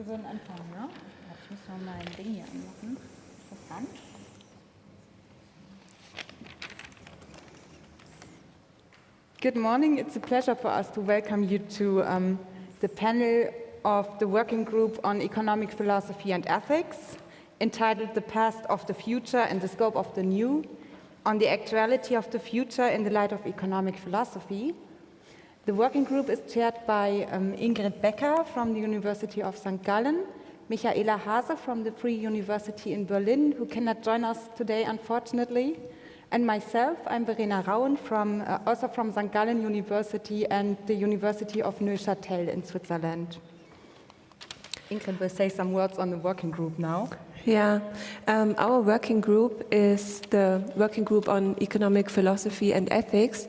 Wir würden anfangen, ne? Ich muss noch mal ein Ding hier anmachen. Ist das an? Good morning. It's a pleasure for us to welcome you to the panel of the Working Group on Economic Philosophy and Ethics, entitled The Past of the Future and the Scope of the New, on the actuality of the future in the light of economic philosophy. The working group is chaired by Ingrid Becker from the University of St. Gallen, Michaela Haase from the Freie University in Berlin, who cannot join us today, unfortunately, and myself, I'm Verena Rauen, also from St. Gallen University and the University of Neuchâtel in Switzerland. Ingrid will say some words on the working group now. Yeah, our working group is the Working Group on Economic Philosophy and Ethics.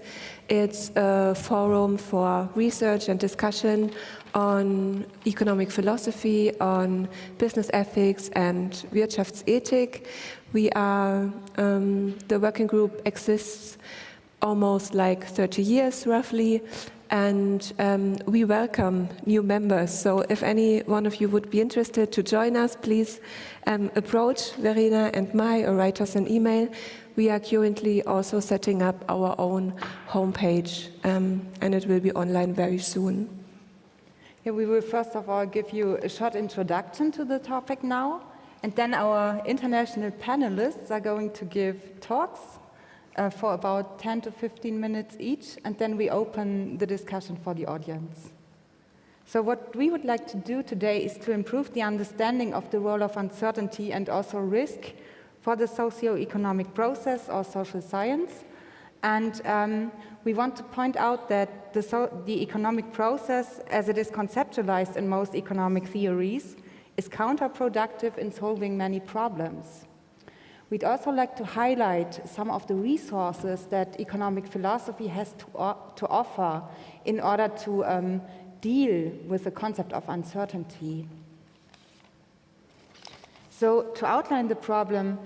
It's a forum for research and discussion on economic philosophy, on business ethics and Wirtschaftsethik. The working group exists almost like 30 years roughly, and we welcome new members. So if any one of you would be interested to join us, please approach Verena and or write us an email. We are currently also setting up our own homepage, and it will be online very soon. Yeah, we will first of all give you a short introduction to the topic now, and then our international panelists are going to give talks for about 10 to 15 minutes each, and then we open the discussion for the audience. So what we would like to do today is to improve the understanding of the role of uncertainty and also risk for the socio-economic process or social science. And we want to point out that the economic process, as it is conceptualized in most economic theories, is counterproductive in solving many problems. We'd also like to highlight some of the resources that economic philosophy has to offer in order to deal with the concept of uncertainty. So to outline the problem,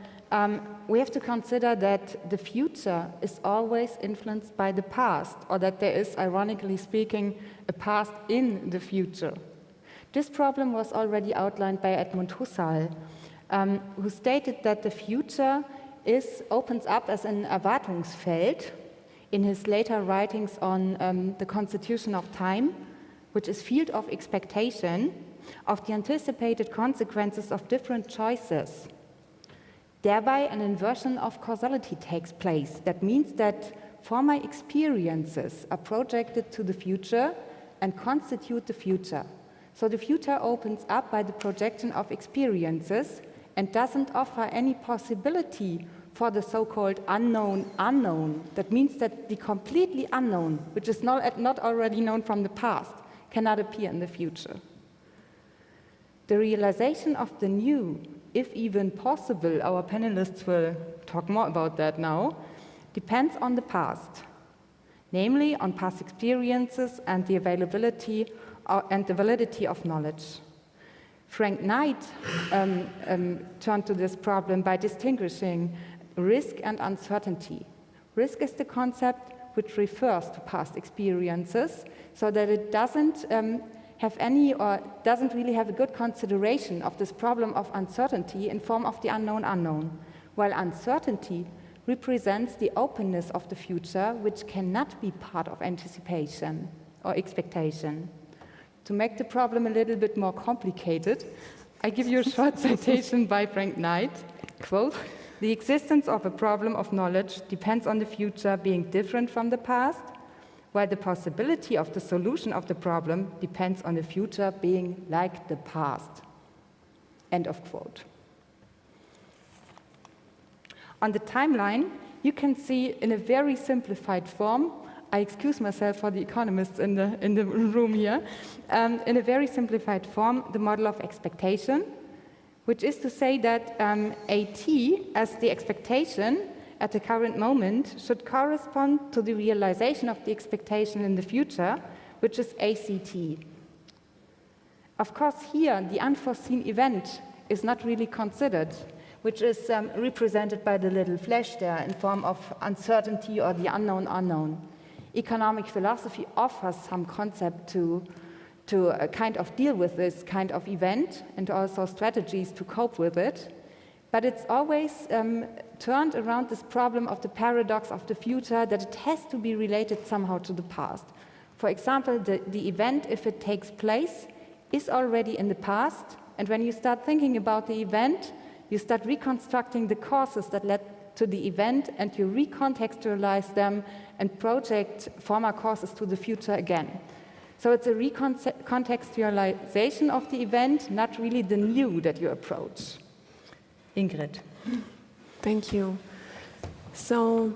we have to consider that the future is always influenced by the past, or that there is, ironically speaking, a past in the future. This problem was already outlined by Edmund Husserl, who stated that the future opens up as an Erwartungsfeld in his later writings on the constitution of time, which is field of expectation of the anticipated consequences of different choices. Thereby, an inversion of causality takes place. That means that former experiences are projected to the future and constitute the future. So the future opens up by the projection of experiences and doesn't offer any possibility for the so-called unknown unknown. That means that the completely unknown, which is not already known from the past, cannot appear in the future. The realization of the new, if even possible, our panelists will talk more about that now, depends on the past, namely on past experiences and the availability and the validity of knowledge. Frank Knight turned to this problem by distinguishing risk and uncertainty. Risk is the concept which refers to past experiences, so that it doesn't doesn't really have a good consideration of this problem of uncertainty in form of the unknown unknown, while uncertainty represents the openness of the future, which cannot be part of anticipation or expectation. To make the problem a little bit more complicated, I give you a short citation by Frank Knight, quote, "The existence of a problem of knowledge depends on the future being different from the past, while the possibility of the solution of the problem depends on the future being like the past." End of quote. On the timeline, you can see in a very simplified form, I excuse myself for the economists in the room here, in a very simplified form, the model of expectation, which is to say that AT, as the expectation at the current moment, should correspond to the realization of the expectation in the future, which is ACT. Of course, here, the unforeseen event is not really considered, which is represented by the little flash there in form of uncertainty or the unknown unknown. Economic philosophy offers some concept to kind of deal with this kind of event and also strategies to cope with it. But it's always turned around this problem of the paradox of the future, that it has to be related somehow to the past. For example, the event, if it takes place, is already in the past, and when you start thinking about the event, you start reconstructing the causes that led to the event, and you recontextualize them and project former causes to the future again. So it's a recontextualization of the event, not really the new that you approach. Ingrid. Thank you. So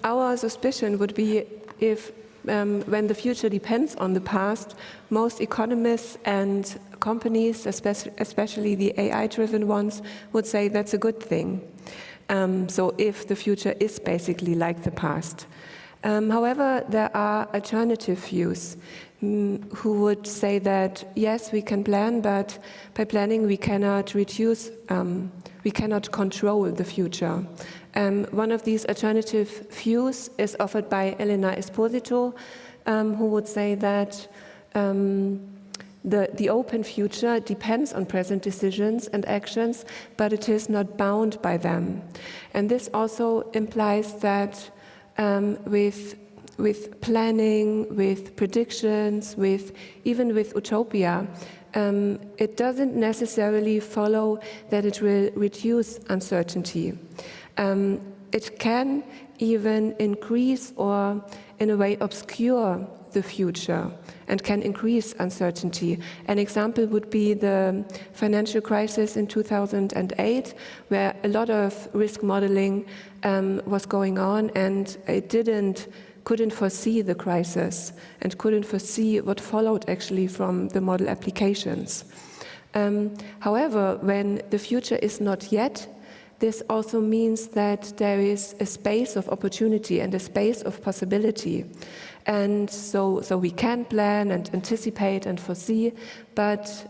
our suspicion would be if when the future depends on the past, most economists and companies, especially the AI-driven ones, would say that's a good thing. So if the future is basically like the past. However, there are alternative views who would say that, yes, we can plan, but by planning we cannot we cannot control the future. One of these alternative views is offered by Elena Esposito, who would say that the open future depends on present decisions and actions, but it is not bound by them. And this also implies that with planning, with predictions, even with utopia, it doesn't necessarily follow that it will reduce uncertainty. It can even increase or, in a way, obscure the future and can increase uncertainty. An example would be the financial crisis in 2008, where a lot of risk modeling was going on, and it couldn't foresee the crisis and couldn't foresee what followed actually from the model applications. However, when the future is not yet, this also means that there is a space of opportunity and a space of possibility. And so we can plan and anticipate and foresee, but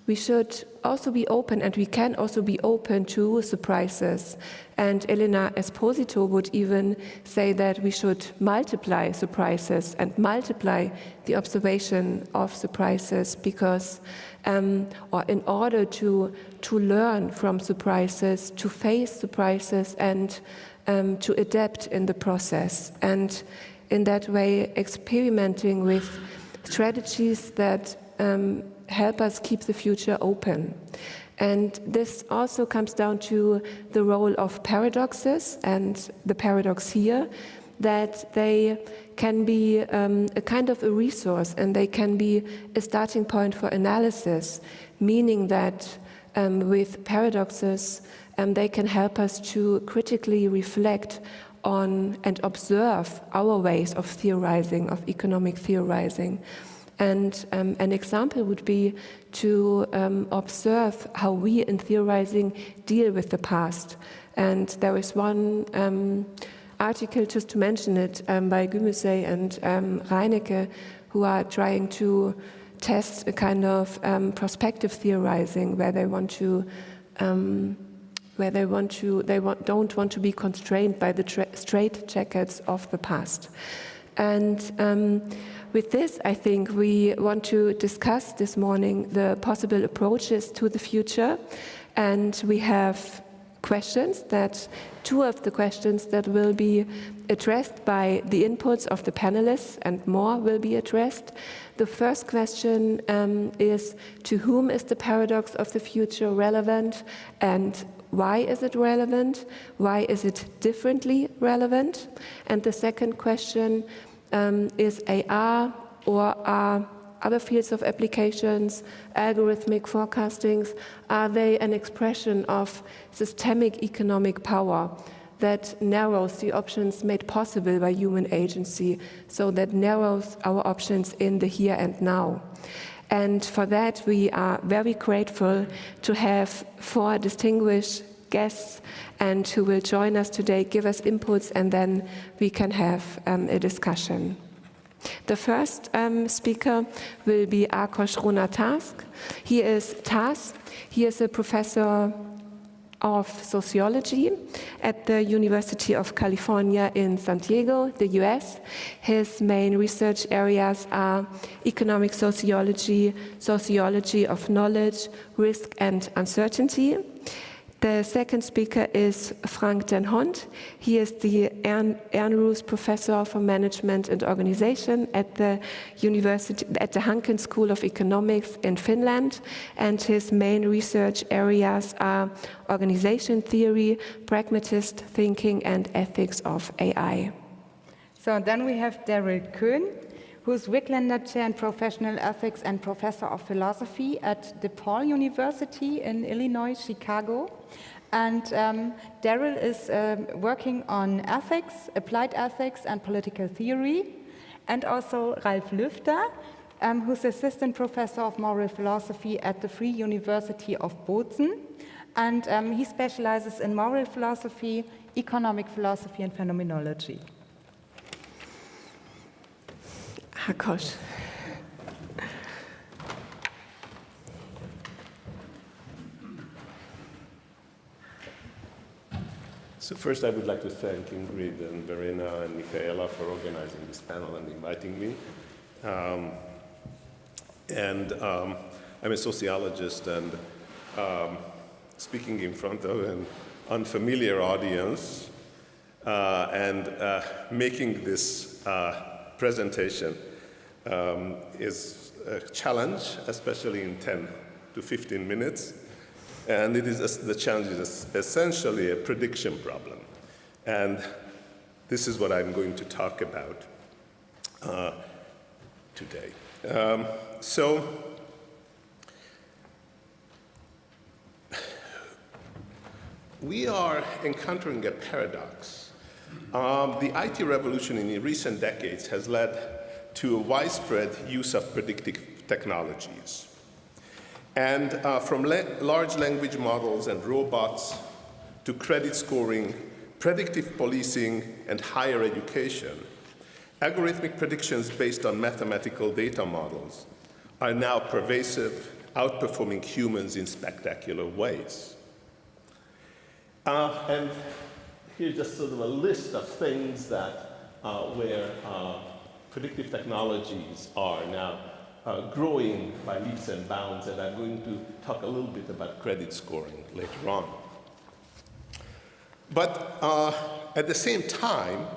we should also be open, and we can also be open to surprises. And Elena Esposito would even say that we should multiply surprises and multiply the observation of surprises, because, or in order to learn from surprises, to face surprises, and to adapt in the process. And in that way, experimenting with strategies that help us keep the future open. And this also comes down to the role of paradoxes, and the paradox here, that they can be a kind of a resource, and they can be a starting point for analysis, meaning that with paradoxes, they can help us to critically reflect on and observe our ways of theorizing, of economic theorizing. And an example would be to observe how we in theorizing deal with the past. And there is one article, just to mention it, by Gümüşay and Reinecke, who are trying to test a kind of prospective theorizing, where they want to don't want to be constrained by the straitjackets of the past. And with this, I think we want to discuss this morning the possible approaches to the future, and we have two of the questions that will be addressed by the inputs of the panelists, and more will be addressed. The first question is, to whom is the paradox of the future relevant, and why is it relevant? Why is it differently relevant? And the second question is AR, or are other fields of applications, algorithmic forecastings, are they an expression of systemic economic power that narrows the options made possible by human agency, so that narrows our options in the here and now? And for that, we are very grateful to have 4 distinguished guests and who will join us today, give us inputs, and then we can have a discussion. The first speaker will be Rona-Tas. He is a professor of Sociology at the University of California in San Diego, the US. His main research areas are economic sociology, sociology of knowledge, risk and uncertainty. The second speaker is Frank den Hond. He is the Ehrnrooth Professor for Management and Organization at the Hanken School of Economics in Finland, and his main research areas are organization theory, pragmatist thinking, and ethics of AI. So then we have Daryl Koehn, who's Wicklander Chair in Professional Ethics and Professor of Philosophy at DePaul University in Illinois, Chicago. And Daryl is working on ethics, applied ethics and political theory. And also Ralf Lüfter, who's Assistant Professor of Moral Philosophy at the Freie University of Bozen. And he specializes in moral philosophy, economic philosophy and phenomenology. Hakosh. So first I would like to thank Ingrid and Verena and Michaela for organizing this panel and inviting me. I'm a sociologist, and speaking in front of an unfamiliar audience and making this presentation is a challenge, especially in 10 to 15 minutes. And the challenge is essentially a prediction problem. And this is what I'm going to talk about today. We are encountering a paradox. The IT revolution in recent decades has led to a widespread use of predictive technologies. And from large language models and robots to credit scoring, predictive policing, and higher education, algorithmic predictions based on mathematical data models are now pervasive, outperforming humans in spectacular ways. And here's just sort of a list of things that where predictive technologies are now growing by leaps and bounds, and I'm going to talk a little bit about credit scoring later on. But at the same time,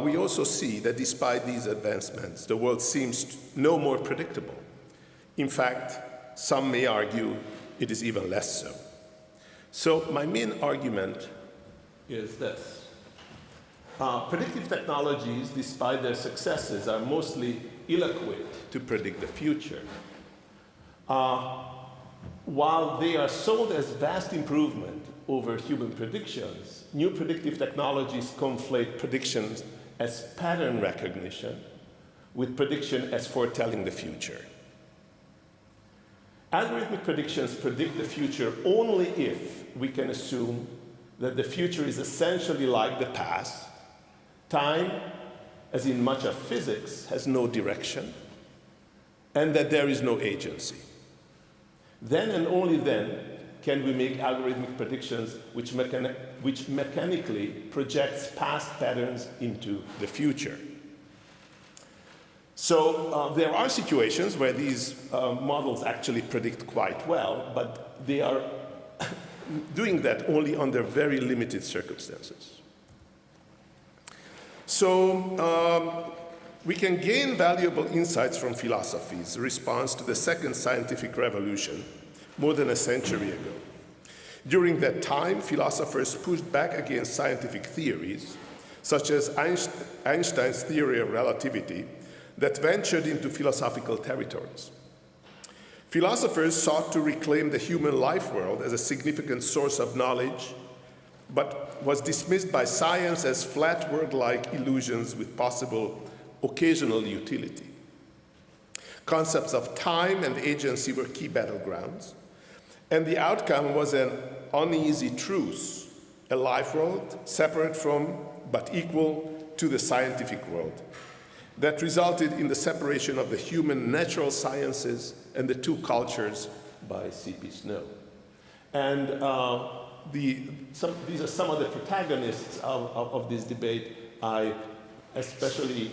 we also see that despite these advancements, the world seems no more predictable. In fact, some may argue it is even less so. So my main argument is this. Predictive technologies, despite their successes, are mostly ill-equipped to predict the future. While they are sold as vast improvement over human predictions, new predictive technologies conflate predictions as pattern recognition with prediction as foretelling the future. Algorithmic predictions predict the future only if we can assume that the future is essentially like the past. Time, as in much of physics, has no direction, and that there is no agency. Then and only then can we make algorithmic predictions which mechanically projects past patterns into the future. So there are situations where these models actually predict quite well, but they are doing that only under very limited circumstances. So we can gain valuable insights from philosophy's response to the second scientific revolution more than a century ago. During that time, philosophers pushed back against scientific theories, such as Einstein's theory of relativity, that ventured into philosophical territories. Philosophers sought to reclaim the human life world as a significant source of knowledge, but was dismissed by science as flat world-like illusions with possible occasional utility. Concepts of time and agency were key battlegrounds, and the outcome was an uneasy truce, a life world separate from but equal to the scientific world, that resulted in the separation of the human natural sciences and the two cultures by C.P. Snow. And these are some of the protagonists of this debate. I especially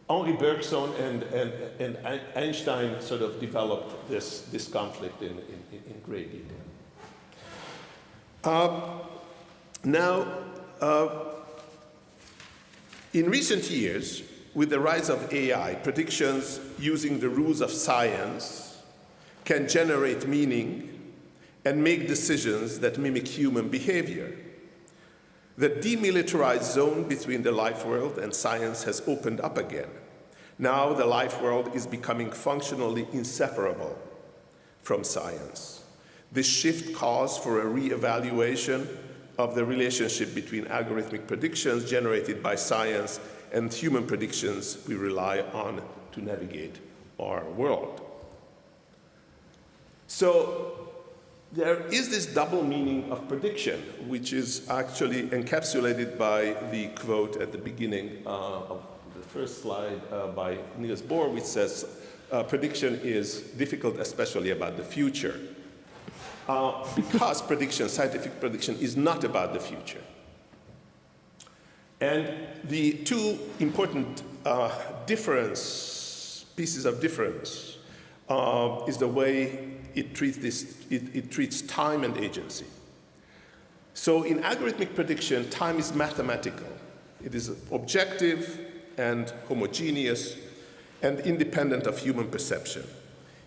Henri Bergson and Einstein sort of developed this conflict in great detail. In recent years, with the rise of AI, predictions using the rules of science can generate meaning and make decisions that mimic human behavior. The demilitarized zone between the life world and science has opened up again. Now the life world is becoming functionally inseparable from science. This shift calls for a re-evaluation of the relationship between algorithmic predictions generated by science and human predictions we rely on to navigate our world. So there is this double meaning of prediction, which is actually encapsulated by the quote at the beginning of the first slide by Niels Bohr, which says, prediction is difficult, especially about the future. Because prediction, scientific prediction, is not about the future. And the two important pieces of difference is the way it treats time and agency. So in algorithmic prediction, time is mathematical. It is objective and homogeneous and independent of human perception.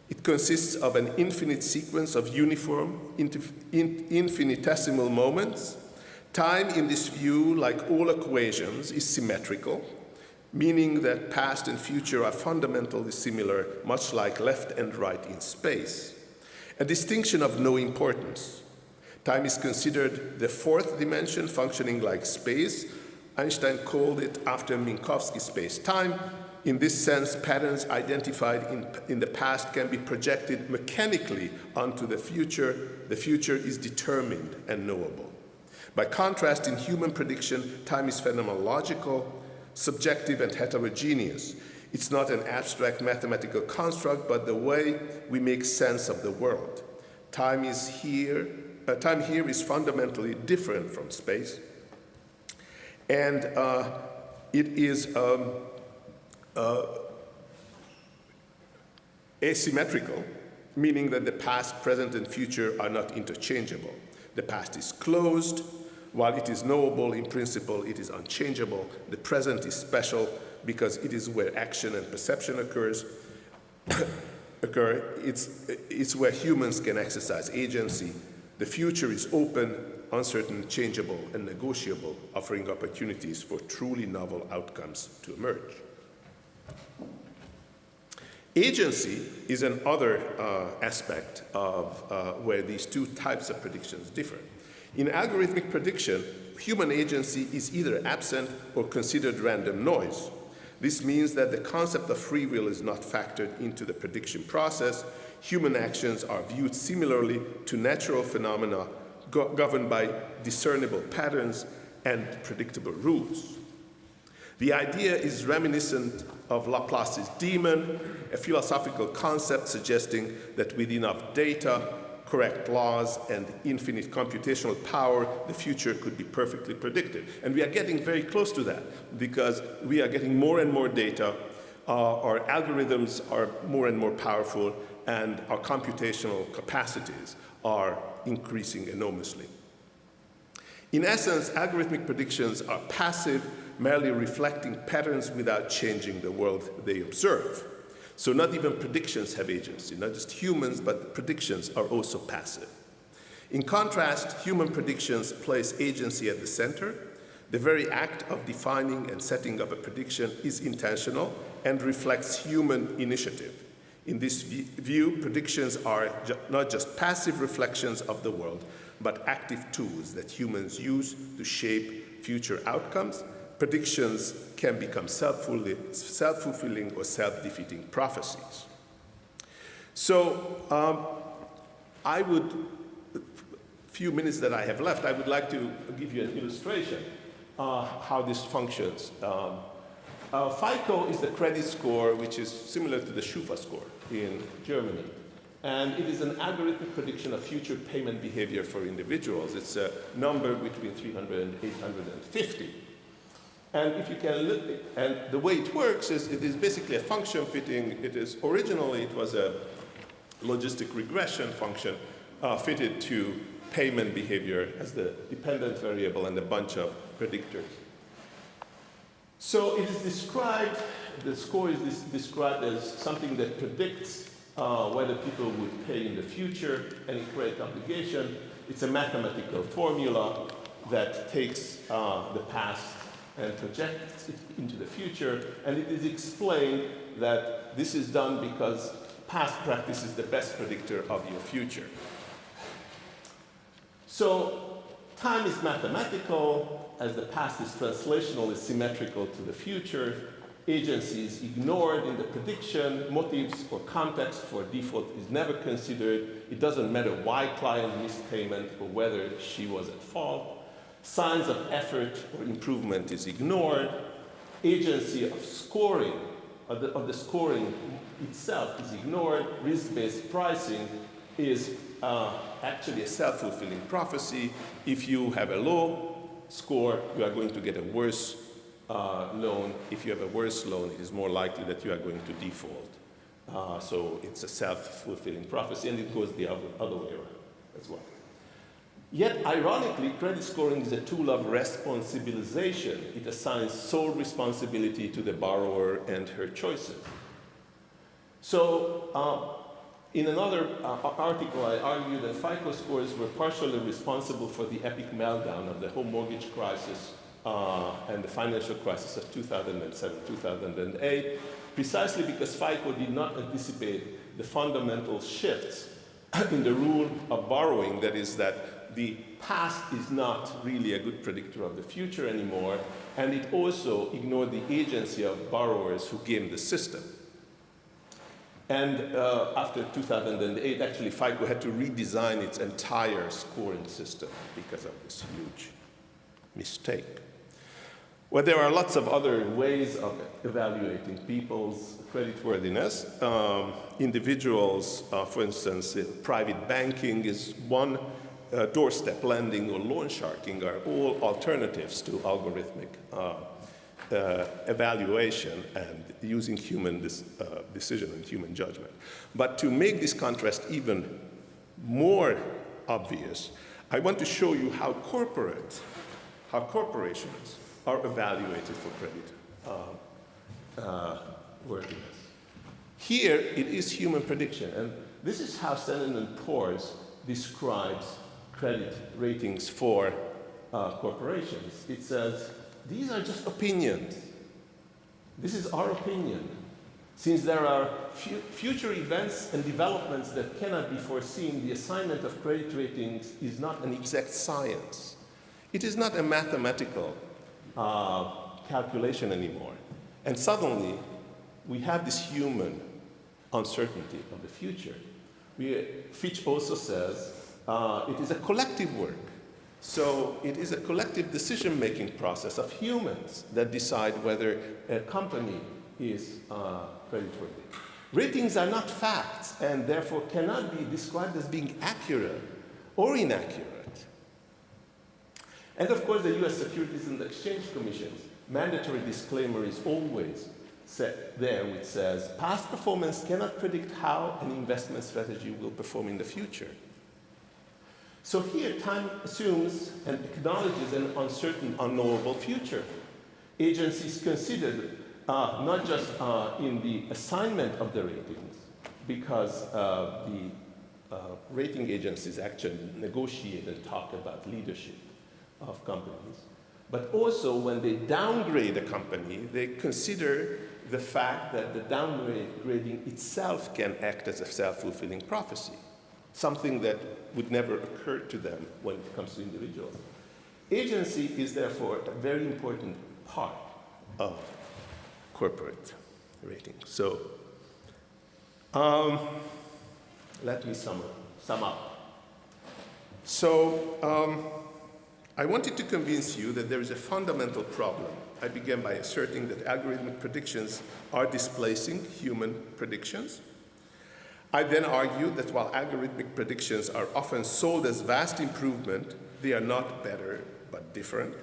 It consists of an infinite sequence of uniform, infinitesimal moments. Time in this view, like all equations, is symmetrical, meaning that past and future are fundamentally similar, much like left and right in space. A distinction of no importance. Time is considered the fourth dimension, functioning like space. Einstein called it after Minkowski space-time. In this sense, patterns identified in the past can be projected mechanically onto the future. The future is determined and knowable. By contrast, in human prediction, time is phenomenological, subjective, and heterogeneous. It's not an abstract mathematical construct, but the way we make sense of the world. Time here is fundamentally different from space, and it is asymmetrical, meaning that the past, present, and future are not interchangeable. The past is closed. While it is knowable in principle, it is unchangeable. The present is special because it is where action and perception occur. It's where humans can exercise agency. The future is open, uncertain, changeable, and negotiable, offering opportunities for truly novel outcomes to emerge. Agency is another aspect of where these two types of predictions differ. In algorithmic prediction, human agency is either absent or considered random noise. This means that the concept of free will is not factored into the prediction process. Human actions are viewed similarly to natural phenomena governed by discernible patterns and predictable rules. The idea is reminiscent of Laplace's demon, a philosophical concept suggesting that with enough data, correct laws, and infinite computational power, the future could be perfectly predicted. And we are getting very close to that because we are getting more and more data, our algorithms are more and more powerful, and our computational capacities are increasing enormously. In essence, algorithmic predictions are passive, merely reflecting patterns without changing the world they observe. So not even predictions have agency, not just humans, but predictions are also passive. In contrast, human predictions place agency at the center. The very act of defining and setting up a prediction is intentional and reflects human initiative. In this view, predictions are not just passive reflections of the world, but active tools that humans use to shape future outcomes. Predictions can become self-fulfilling or self-defeating prophecies. So few minutes that I have left, I would like to give you an illustration how this functions FICO is the credit score which is similar to the Schufa score in Germany. And it is an algorithmic prediction of future payment behavior for individuals. It's a number between 300 and 850. And if you can look, and the way it works is it is basically a function fitting. Originally it was a logistic regression function fitted to payment behavior as the dependent variable and a bunch of predictors. So it is described, the score is described as something that predicts whether people would pay in the future any credit obligation. It's a mathematical formula that takes the past and projects it into the future, and it is explained that this is done because past practice is the best predictor of your future. So time is mathematical, as the past is translational, is symmetrical to the future. Agency is ignored in the prediction. Motives or context for default is never considered. It doesn't matter why client missed payment or whether she was at fault. Signs of effort or improvement is ignored. Agency of scoring, of the scoring itself is ignored. Risk-based pricing is actually a self-fulfilling prophecy. If you have a low score, you are going to get a worse loan. If you have a worse loan, it is more likely that you are going to default. So it's a self-fulfilling prophecy, and it goes the other way around as well. Yet, ironically, credit scoring is a tool of responsibilization. It assigns sole responsibility to the borrower and her choices. So, in another article, I argue that FICO scores were partially responsible for the epic meltdown of the home mortgage crisis and the financial crisis of 2007-2008, precisely because FICO did not anticipate the fundamental shifts in the rule of borrowing, that is that the past is not really a good predictor of the future anymore, and it also ignored the agency of borrowers who game the system. And after 2008, actually, FICO had to redesign its entire scoring system because of this huge mistake. Well, there are lots of other ways of evaluating people's creditworthiness. Individuals, for instance, private banking is one, doorstep lending or loan sharking are all alternatives to algorithmic evaluation and using human decision and human judgment. But to make this contrast even more obvious, I want to show you how corporations are evaluated for credit worthiness. Here, it is human prediction, and this is how Standard & Poor's describes credit ratings for corporations. It says, these are just opinions. This is our opinion. Since there are future events and developments that cannot be foreseen, the assignment of credit ratings is not an exact science. It is not a mathematical calculation anymore. And suddenly, we have this human uncertainty of the future. Fitch also says it is a collective work. So it is a collective decision-making process of humans that decide whether a company is creditworthy. Ratings are not facts and therefore cannot be described as being accurate or inaccurate. And of course, the US Securities and Exchange Commission's mandatory disclaimer is always there, which says, past performance cannot predict how an investment strategy will perform in the future. So here, time assumes and acknowledges an uncertain, unknowable future. Agencies considered not just in the assignment of the ratings, because the rating agencies actually negotiate and talk about leadership of companies, but also when they downgrade a company, they consider the fact that the downgrading itself can act as a self-fulfilling prophecy, something that would never occur to them when it comes to individuals. Agency is therefore a very important part of corporate rating. So let me sum up. So I wanted to convince you that there is a fundamental problem. I began by asserting that algorithmic predictions are displacing human predictions. I then argued that while algorithmic predictions are often sold as vast improvement, they are not better, but different.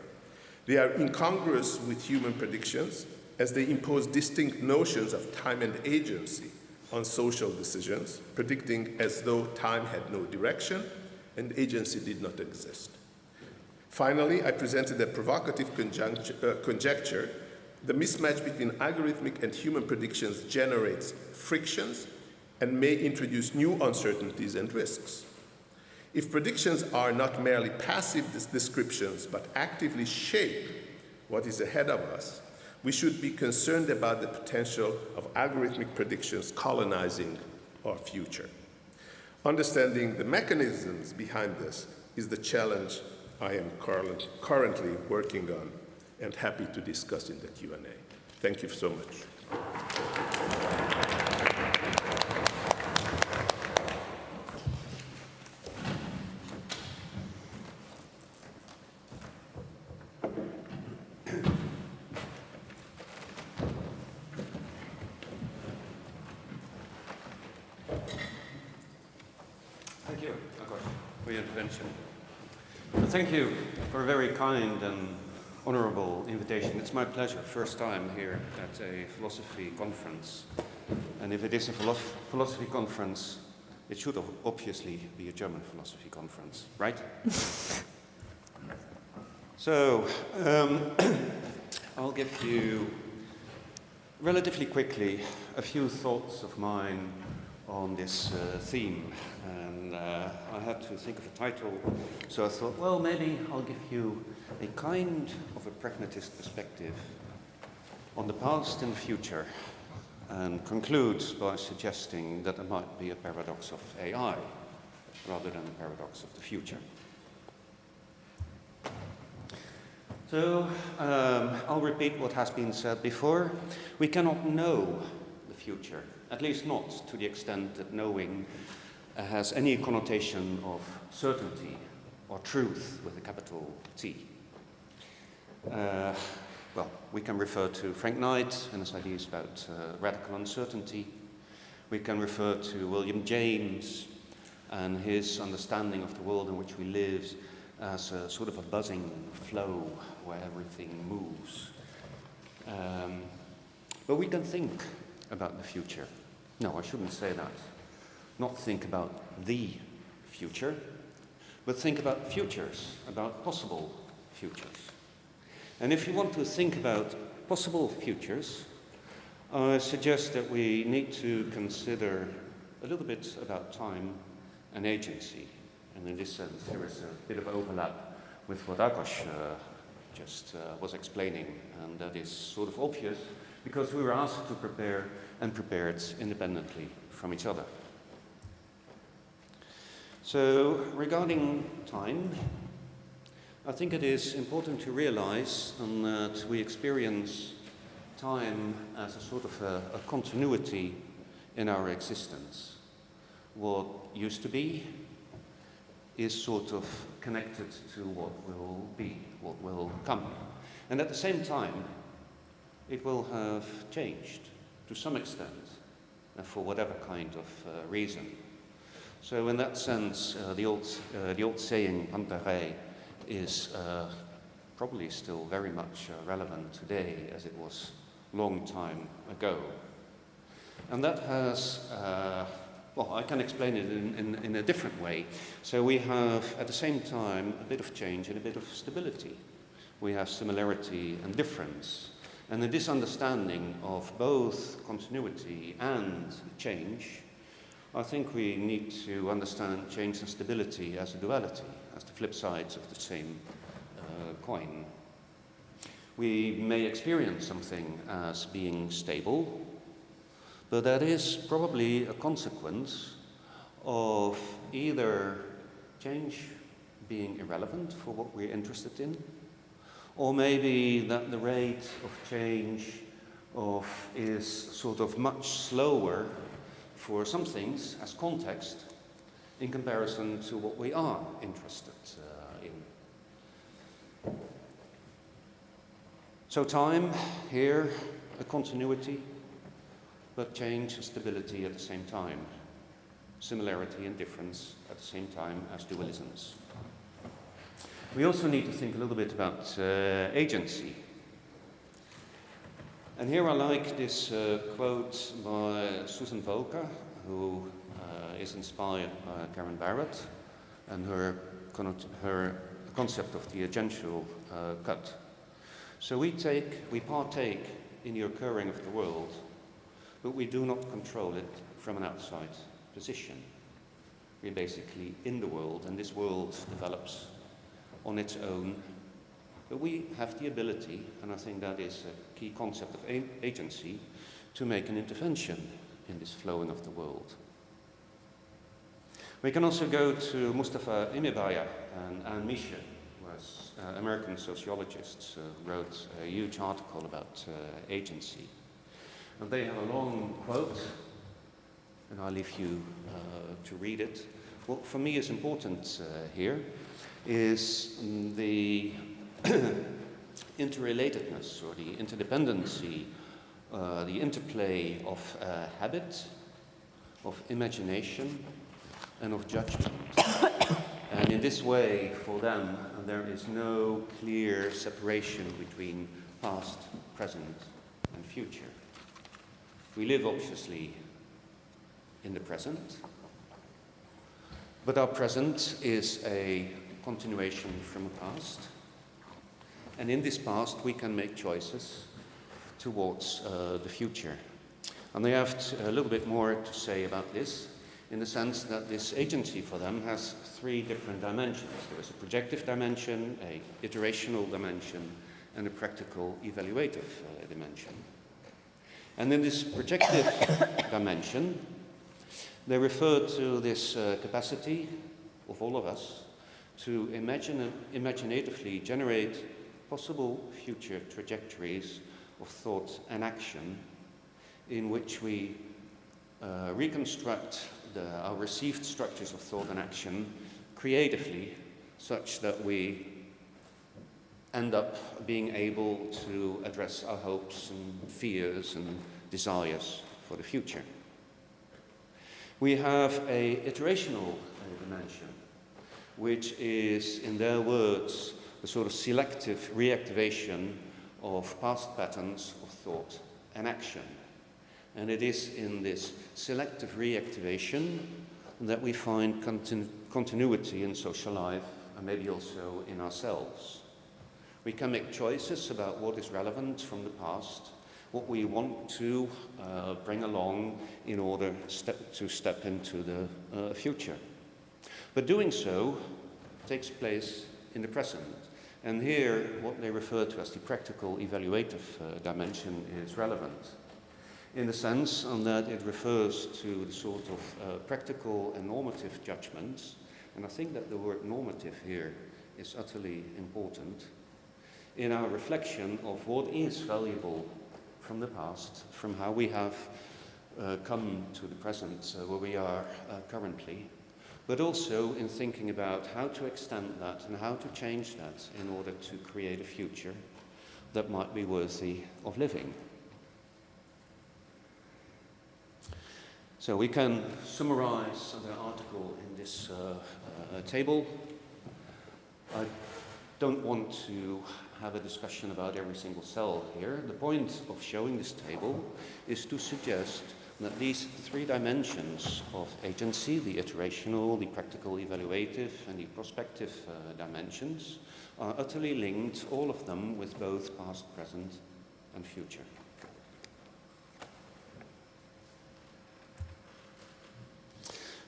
They are incongruous with human predictions, as they impose distinct notions of time and agency on social decisions, predicting as though time had no direction and agency did not exist. Finally, I presented a provocative conjecture. The mismatch between algorithmic and human predictions generates frictions and may introduce new uncertainties and risks. If predictions are not merely passive descriptions, but actively shape what is ahead of us, we should be concerned about the potential of algorithmic predictions colonizing our future. Understanding the mechanisms behind this is the challenge I am currently working on and happy to discuss in the Q&A. Thank you so much. Thank you, Akash, for your intervention. And thank you for a very kind and honorable invitation. It's my pleasure, first time here at a philosophy conference. And if it is a philosophy conference, it should obviously be a German philosophy conference, right? So, I'll give you relatively quickly a few thoughts of mine on this theme. And I had to think of a title, so I thought, well, maybe I'll give you a kind of a pragmatist perspective on the past and the future, and conclude by suggesting that there might be a paradox of AI rather than a paradox of the future. So, I'll repeat what has been said before. We cannot know the future, at least not to the extent that knowing has any connotation of certainty or truth with a capital T. Well, we can refer to Frank Knight and his ideas about radical uncertainty. We can refer to William James and his understanding of the world in which we live as a sort of a buzzing flow where everything moves. But we can think about the future. No, I shouldn't say that. Not think about the future, but think about futures, about possible futures. And if you want to think about possible futures, I suggest that we need to consider a little bit about time and agency. And in this sense, there is a bit of overlap with what Akash just was explaining, and that is sort of obvious because we were asked to prepare and prepared independently from each other. So, regarding time, I think it is important to realize that we experience time as a sort of a continuity in our existence. What used to be is sort of connected to what will be, what will come. And at the same time, it will have changed to some extent, for whatever kind of reason. So in that sense, the old saying, "Pantarei," is probably still very much relevant today as it was a long time ago. And that has, well, I can explain it in a different way. So we have, at the same time, a bit of change and a bit of stability. We have similarity and difference. And in this understanding of both continuity and change, I think we need to understand change and stability as a duality, as the flip sides of the same coin. We may experience something as being stable, but that is probably a consequence of either change being irrelevant for what we're interested in, or maybe that the rate of change is sort of much slower for some things as context in comparison to what we are interested in. So time, here, a continuity, but change and stability at the same time. Similarity and difference at the same time as dualisms. We also need to think a little bit about agency. And here I like this quote by Susan Volker, who is inspired by Karen Barrett and her concept of the agential cut. So we partake in the occurring of the world, but we do not control it from an outside position. We're basically in the world, and this world develops on its own. But we have the ability, and I think that is a key concept of agency, to make an intervention in this flowing of the world. We can also go to Mustafa Imebaya and Anne Misha, who was American sociologists, wrote a huge article about agency. And they have a long quote, and I'll leave you to read it. What for me is important here is the interrelatedness or the interdependency, the interplay of habit, of imagination, and of judgment. And in this way, for them, there is no clear separation between past, present, and future. We live, obviously, in the present, but our present is a continuation from the past. And in this past, we can make choices towards the future. And I have a little bit more to say about this, in the sense that this agency for them has three different dimensions. There is a projective dimension, a iterational dimension, and a practical evaluative dimension. And in this projective dimension, they refer to this capacity of all of us to imaginatively generate possible future trajectories of thought and action in which we reconstruct our received structures of thought and action creatively, such that we end up being able to address our hopes and fears and desires for the future. We have a iterational dimension, which is, in their words, a sort of selective reactivation of past patterns of thought and action. And it is in this selective reactivation that we find continuity in social life and maybe also in ourselves. We can make choices about what is relevant from the past, what we want to bring along in order to step into the future. But doing so takes place in the present. And here, what they refer to as the practical evaluative dimension is relevant, in the sense that it refers to the sort of practical and normative judgments. And I think that the word normative here is utterly important in our reflection of what is valuable from the past, from how we have come to the present where we are currently, but also in thinking about how to extend that and how to change that in order to create a future that might be worthy of living. So we can summarize the article in this table. I don't want to have a discussion about every single cell here. The point of showing this table is to suggest that these three dimensions of agency, the iterational, the practical evaluative, and the prospective dimensions, are utterly linked, all of them, with both past, present, and future.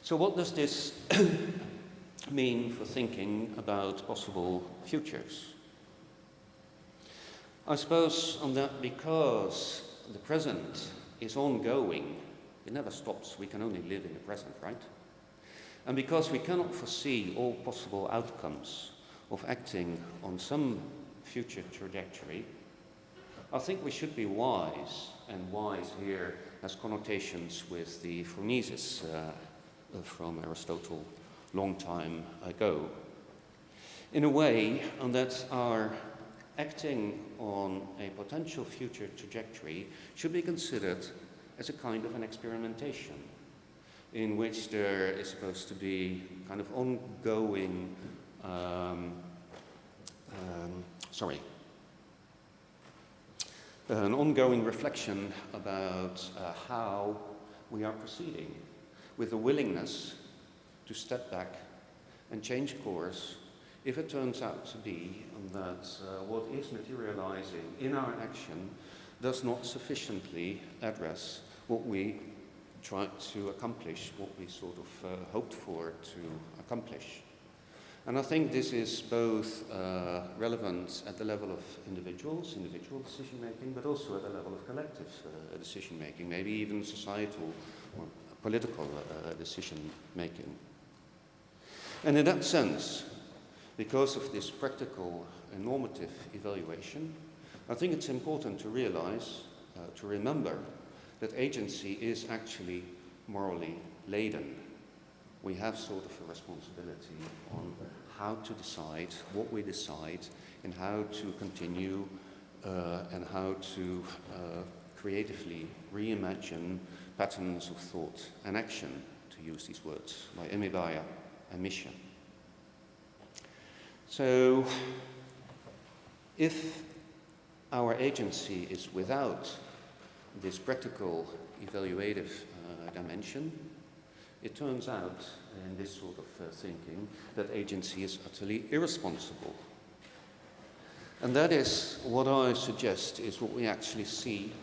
So what does this mean for thinking about possible futures? I suppose on that because the present is ongoing, it never stops, we can only live in the present, right? And because we cannot foresee all possible outcomes of acting on some future trajectory, I think we should be wise, and wise here has connotations with the phronesis from Aristotle long time ago, in a way that our acting on a potential future trajectory should be considered as a kind of an experimentation in which there is supposed to be kind of ongoing, an ongoing reflection about how we are proceeding, with a willingness to step back and change course if it turns out to be that what is materializing in our action does not sufficiently address what we tried to accomplish, what we sort of hoped for to accomplish. And I think this is both relevant at the level of individual decision making, but also at the level of collective decision making, maybe even societal or political decision making. And in that sense, because of this practical and normative evaluation, I think it's important to realize, to remember, that agency is actually morally laden. We have sort of a responsibility on how to decide, what we decide, and how to continue and how to creatively reimagine patterns of thought and action, to use these words by Emibaya and Mission. So, if our agency is without this practical evaluative dimension, it turns out in this sort of thinking that agency is utterly irresponsible. And that is what I suggest is what we actually see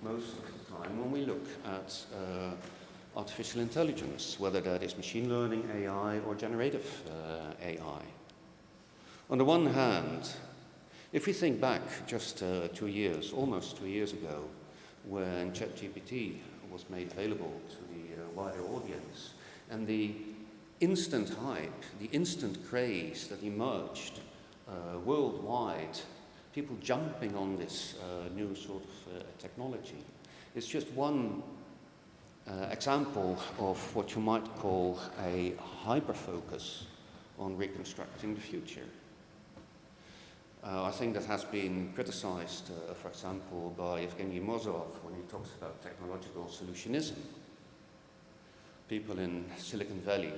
most of the time when we look at artificial intelligence, whether that is machine learning AI or generative AI. On the one hand, if we think back just 2 years, almost 2 years ago, when ChatGPT was made available to the wider audience, and the instant hype, the instant craze that emerged worldwide, people jumping on this new sort of technology, is just one example of what you might call a hyper-focus on reconstructing the future. I think that has been criticized, for example, by Evgeny Mozov when he talks about technological solutionism. People in Silicon Valley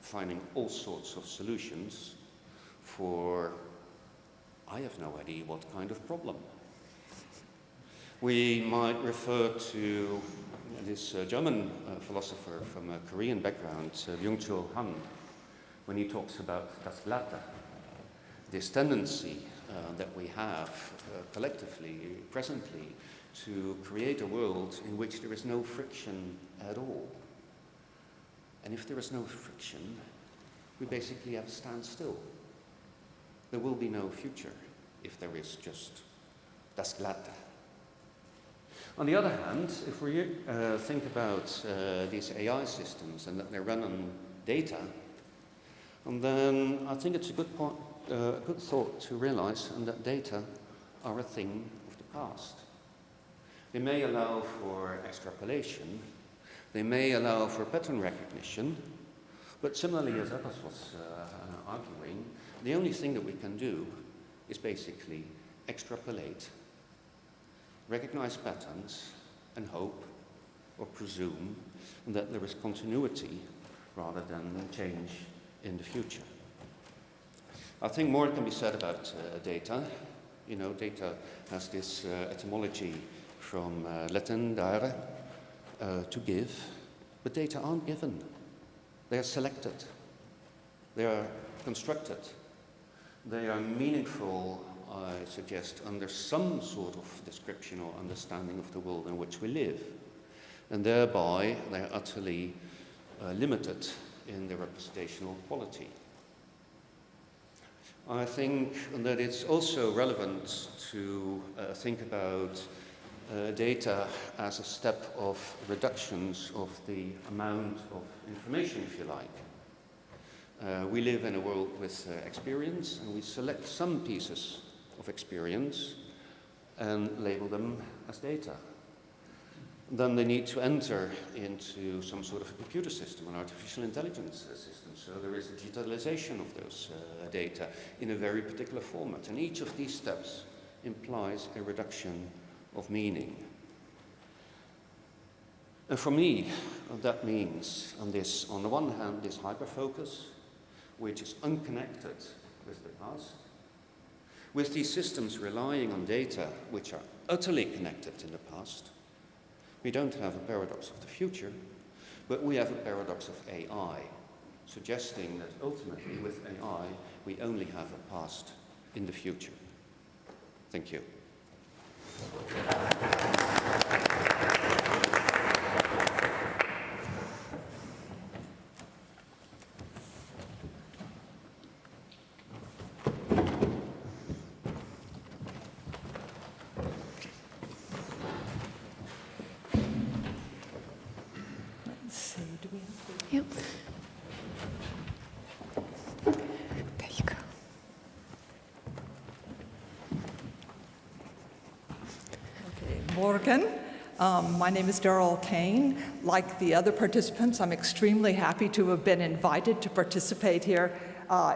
finding all sorts of solutions for, I have no idea what kind of problem. We might refer to this German philosopher from a Korean background, Byung-Chul Han, when he talks about das Glatte, this tendency that we have collectively, presently, to create a world in which there is no friction at all. And if there is no friction, we basically have a standstill. There will be no future if there is just das Glatte. On the other hand, if we think about these AI systems and that they run on data, and then I think it's a good point, a good thought to realize that data are a thing of the past. They may allow for extrapolation, they may allow for pattern recognition, but similarly, as Eppers was arguing, the only thing that we can do is basically extrapolate, recognize patterns, and hope or presume that there is continuity rather than change in the future. I think more can be said about data. You know, data has this etymology from Latin dare, to give, but data aren't given. They are selected. They are constructed. They are meaningful, I suggest, under some sort of description or understanding of the world in which we live. And thereby, they are utterly limited in their representational quality. I think that it's also relevant to think about data as a step of reductions of the amount of information, if you like. We live in a world with experience, and we select some pieces of experience and label them as data. then they need to enter into some sort of a computer system, an artificial intelligence system. So there is a digitalization of those data in a very particular format. And each of these steps implies a reduction of meaning. And for me, that means, on the one hand, this hyperfocus, which is unconnected with the past, with these systems relying on data which are utterly connected in the past. We don't have a paradox of the future, but we have a paradox of AI, suggesting that ultimately with AI, we only have a past in the future. Thank you. Morgen. My name is Daryl Koehn. Like the other participants, I'm extremely happy to have been invited to participate here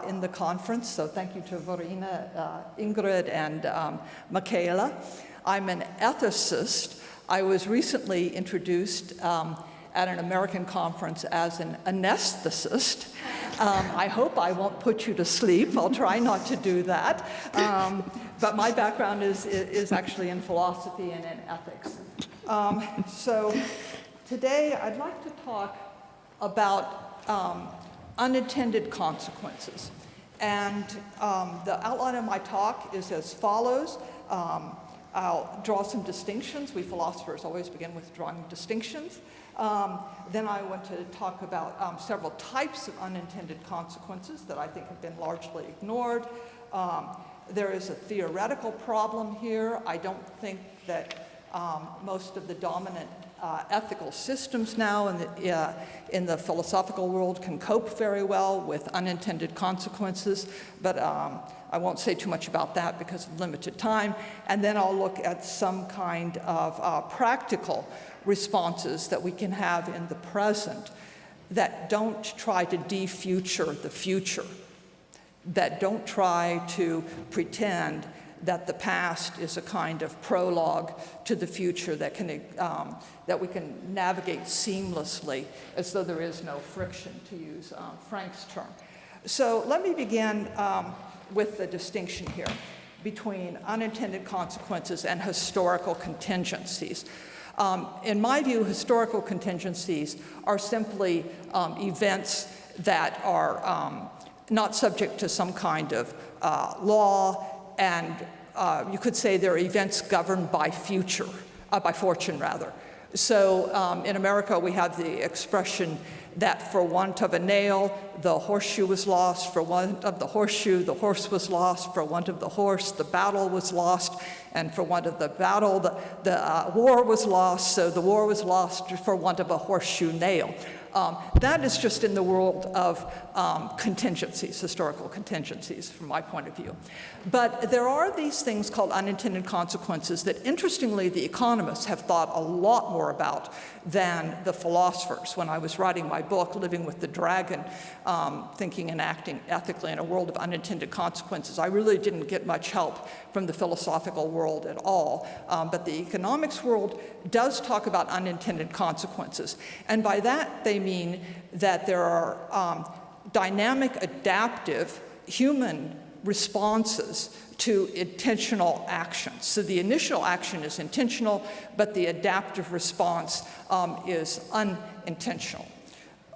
in the conference. So thank you to Verena, Ingrid, and Michaela. I'm an ethicist. I was recently introduced at an American conference as an anesthetist. I hope I won't put you to sleep. I'll try not to do that. But my background is actually in philosophy and in ethics. So today I'd like to talk about unintended consequences. And the outline of my talk is as follows. I'll draw some distinctions. We philosophers always begin with drawing distinctions. Then I want to talk about several types of unintended consequences that I think have been largely ignored. There is a theoretical problem here. I don't think that most of the dominant ethical systems now in the philosophical world can cope very well with unintended consequences, but I won't say too much about that because of limited time. And then I'll look at some kind of practical responses that we can have in the present that don't try to de-future the future, that don't try to pretend that the past is a kind of prologue to the future that we can navigate seamlessly as though there is no friction, to use Frank's term. So let me begin with the distinction here between unintended consequences and historical contingencies. In my view, historical contingencies are simply events that are not subject to some kind of law, and you could say they're events governed by fortune rather. So in America, we have the expression that for want of a nail, the horseshoe was lost. For want of the horseshoe, the horse was lost. For want of the horse, the battle was lost. And for want of the battle, the war was lost. So the war was lost for want of a horseshoe nail. That is just in the world of contingencies, historical contingencies, from my point of view. But there are these things called unintended consequences that, interestingly, the economists have thought a lot more about than the philosophers. When I was writing my book, Living with the Dragon, Thinking and Acting Ethically in a World of Unintended Consequences, I really didn't get much help from the philosophical world at all. But the economics world does talk about unintended consequences. And by that, they mean that there are dynamic, adaptive human responses to intentional actions. So the initial action is intentional, but the adaptive response is unintentional.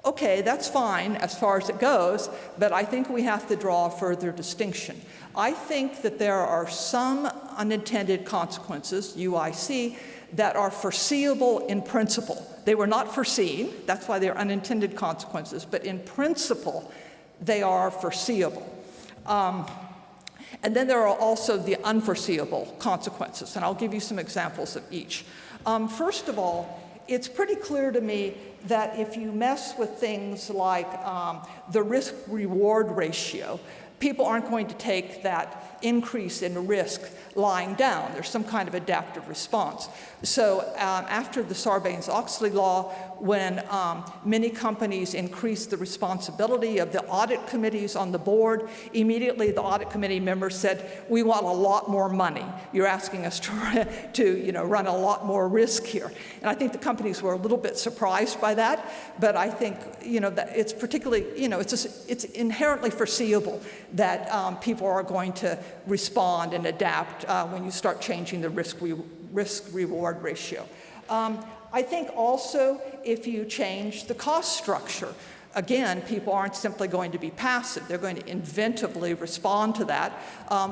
Okay, that's fine as far as it goes, but I think we have to draw a further distinction. I think that there are some unintended consequences, UIC, that are foreseeable in principle. They were not foreseen, that's why they're unintended consequences, but in principle, they are foreseeable. And then there are also the unforeseeable consequences, and I'll give you some examples of each. First of all, it's pretty clear to me that if you mess with things like the risk-reward ratio, people aren't going to take that increase in risk lying down. There's some kind of adaptive response. So after the Sarbanes-Oxley law, when many companies increased the responsibility of the audit committees on the board, immediately the audit committee members said, we want a lot more money. You're asking us to run a lot more risk here. And I think the companies were a little bit surprised by that, but I think that it's particularly, it's inherently foreseeable that people are going to respond and adapt when you start changing the risk-reward ratio. I think also if you change the cost structure, again, people aren't simply going to be passive. They're going to inventively respond to that,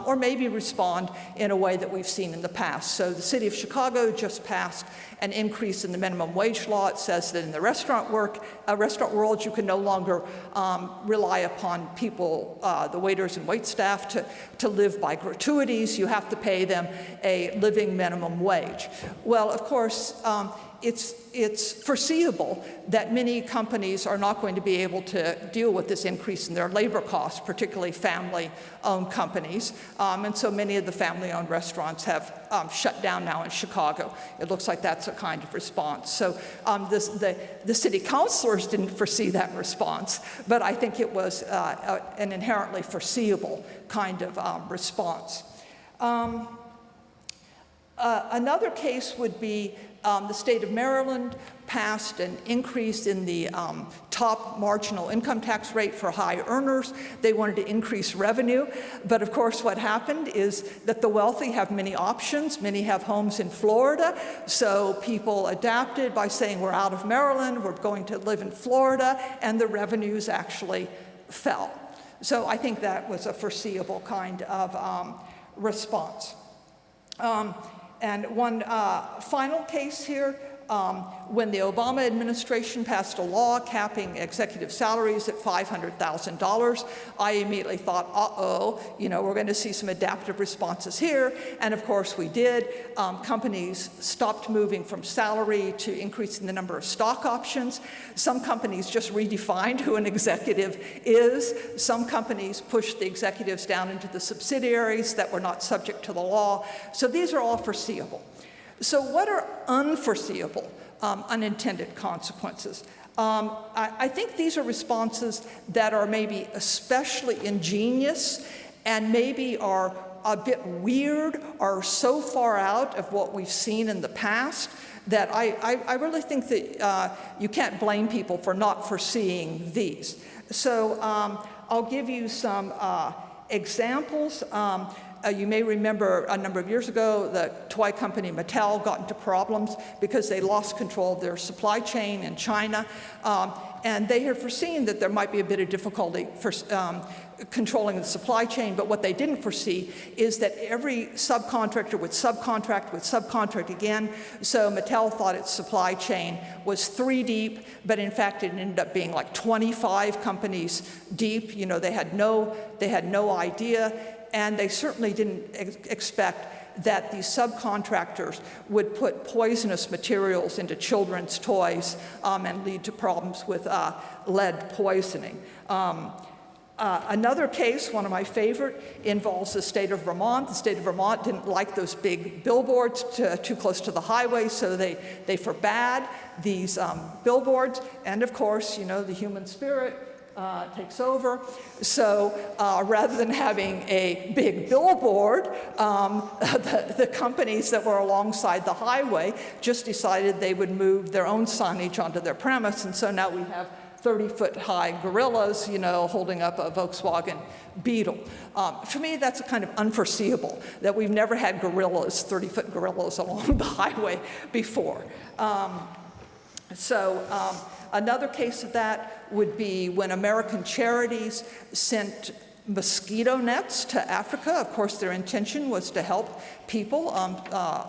or maybe respond in a way that we've seen in the past. So the city of Chicago just passed an increase in the minimum wage law. It says that in the restaurant world, you can no longer rely upon people, the waiters and waitstaff, to live by gratuities. You have to pay them a living minimum wage. Well, of course, it's foreseeable that many companies are not going to be able to deal with this increase in their labor costs, particularly family-owned companies. And so many of the family-owned restaurants have shut down now in Chicago. It looks like that's a kind of response. So the city councilors didn't foresee that response, but I think it was an inherently foreseeable kind of response. Another case would be the state of Maryland passed an increase in the top marginal income tax rate for high earners. They wanted to increase revenue, but of course what happened is that the wealthy have many options. Many have homes in Florida, so people adapted by saying we're out of Maryland, we're going to live in Florida, and the revenues actually fell. So I think that was a foreseeable kind of response. And one final case here, when the Obama administration passed a law capping executive salaries at $500,000, I immediately thought, we're going to see some adaptive responses here. And of course we did. Companies stopped moving from salary to increasing the number of stock options. Some companies just redefined who an executive is. Some companies pushed the executives down into the subsidiaries that were not subject to the law. So these are all foreseeable. So what are unforeseeable unintended consequences? I think these are responses that are maybe especially ingenious and maybe are a bit weird or so far out of what we've seen in the past that I really think that you can't blame people for not foreseeing these. So I'll give you some examples. You may remember a number of years ago, the toy company Mattel got into problems because they lost control of their supply chain in China. And they had foreseen that there might be a bit of difficulty for controlling the supply chain, but what they didn't foresee is that every subcontractor would subcontract again. So Mattel thought its supply chain was 3 deep, but in fact it ended up being like 25 companies deep. They had no idea. And they certainly didn't expect that these subcontractors would put poisonous materials into children's toys and lead to problems with lead poisoning. Another case, one of my favorite, involves the state of Vermont. The state of Vermont didn't like those big billboards too close to the highway, so they forbade these billboards. And of course, the human spirit takes over. So rather than having a big billboard, the companies that were alongside the highway just decided they would move their own signage onto their premise. And so now we have 30-foot-high gorillas, holding up a Volkswagen Beetle. For me, that's kind of unforeseeable, that we've never had gorillas, 30-foot gorillas along the highway before. Another case of that would be when American charities sent mosquito nets to Africa. Of course, their intention was to help people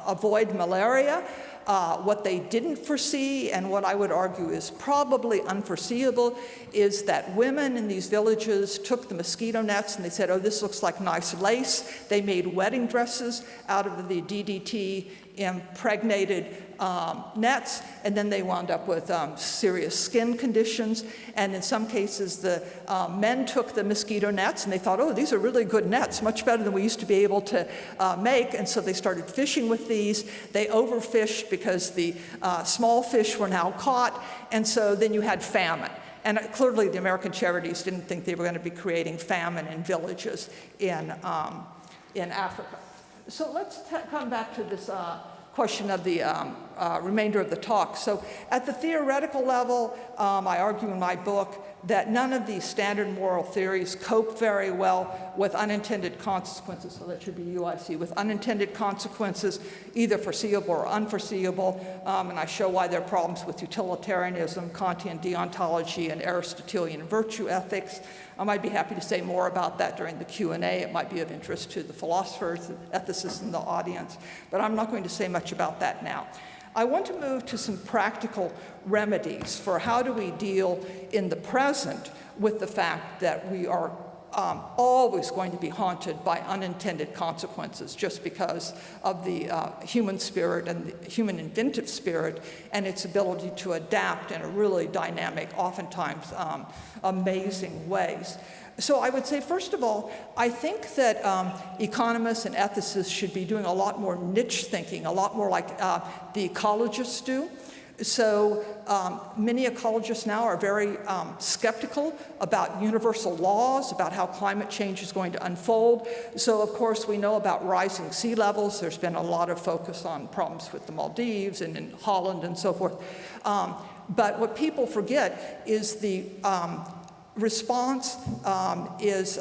avoid malaria. What they didn't foresee, and what I would argue is probably unforeseeable, is that women in these villages took the mosquito nets and they said, oh, this looks like nice lace. They made wedding dresses out of the DDT impregnated nets, and then they wound up with serious skin conditions. And in some cases, the men took the mosquito nets and they thought, oh, these are really good nets, much better than we used to be able to make. And so they started fishing with these. They overfished because the small fish were now caught, and so then you had famine. And clearly the American Charities didn't think they were going to be creating famine in villages in Africa. So let's come back to this question of the remainder of the talk. So at the theoretical level, I argue in my book that none of these standard moral theories cope very well with unintended consequences. So that should be UIC, with unintended consequences, either foreseeable or unforeseeable. And I show why there are problems with utilitarianism, Kantian deontology, and Aristotelian virtue ethics. I'd be happy to say more about that during the Q&A. It might be of interest to the philosophers, ethicists in the audience, but I'm not going to say much about that now. I want to move to some practical remedies for how do we deal in the present with the fact that we are always going to be haunted by unintended consequences just because of the human spirit and the human inventive spirit and its ability to adapt in a really dynamic, oftentimes amazing ways. So I would say, first of all, I think that economists and ethicists should be doing a lot more niche thinking, a lot more like the ecologists do. So many ecologists now are very skeptical about universal laws, about how climate change is going to unfold. So of course we know about rising sea levels. There's been a lot of focus on problems with the Maldives and in Holland and so forth. But what people forget is the response is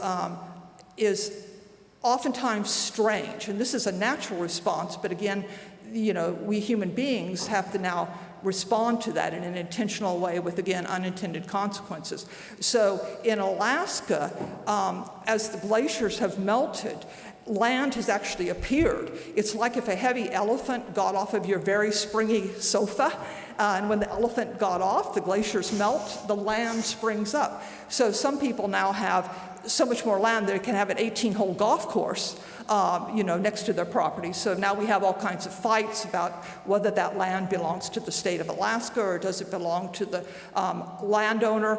oftentimes strange. And this is a natural response, but again, you know, we human beings have to now respond to that in an intentional way with, again, unintended consequences. So in Alaska, as the glaciers have melted, land has actually appeared. It's like if a heavy elephant got off of your very springy sofa, and when the elephant got off, the glaciers melt, the land springs up. So some people now have so much more land that they can have an 18-hole golf course you know, next to their property. So now we have all kinds of fights about whether that land belongs to the state of Alaska or does it belong to the landowner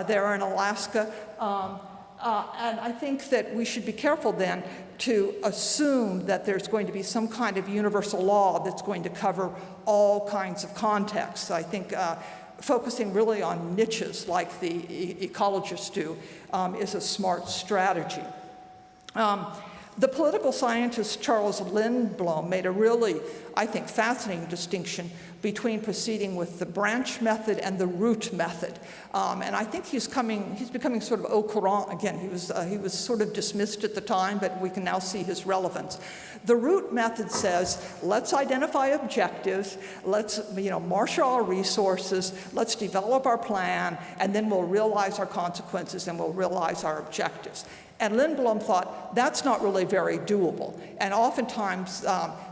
there in Alaska. And I think that we should be careful then to assume that there's going to be some kind of universal law that's going to cover all kinds of contexts. I think focusing really on niches like the ecologists do is a smart strategy. The political scientist Charles Lindblom made a really, I think, fascinating distinction between proceeding with the branch method and the root method. And I think he's becoming sort of au courant again. He was sort of dismissed at the time, but we can now see his relevance. The root method says, let's identify objectives, let's marshal our resources, let's develop our plan, and then we'll realize our consequences and we'll realize our objectives. And Lindblom thought that's not really very doable. And oftentimes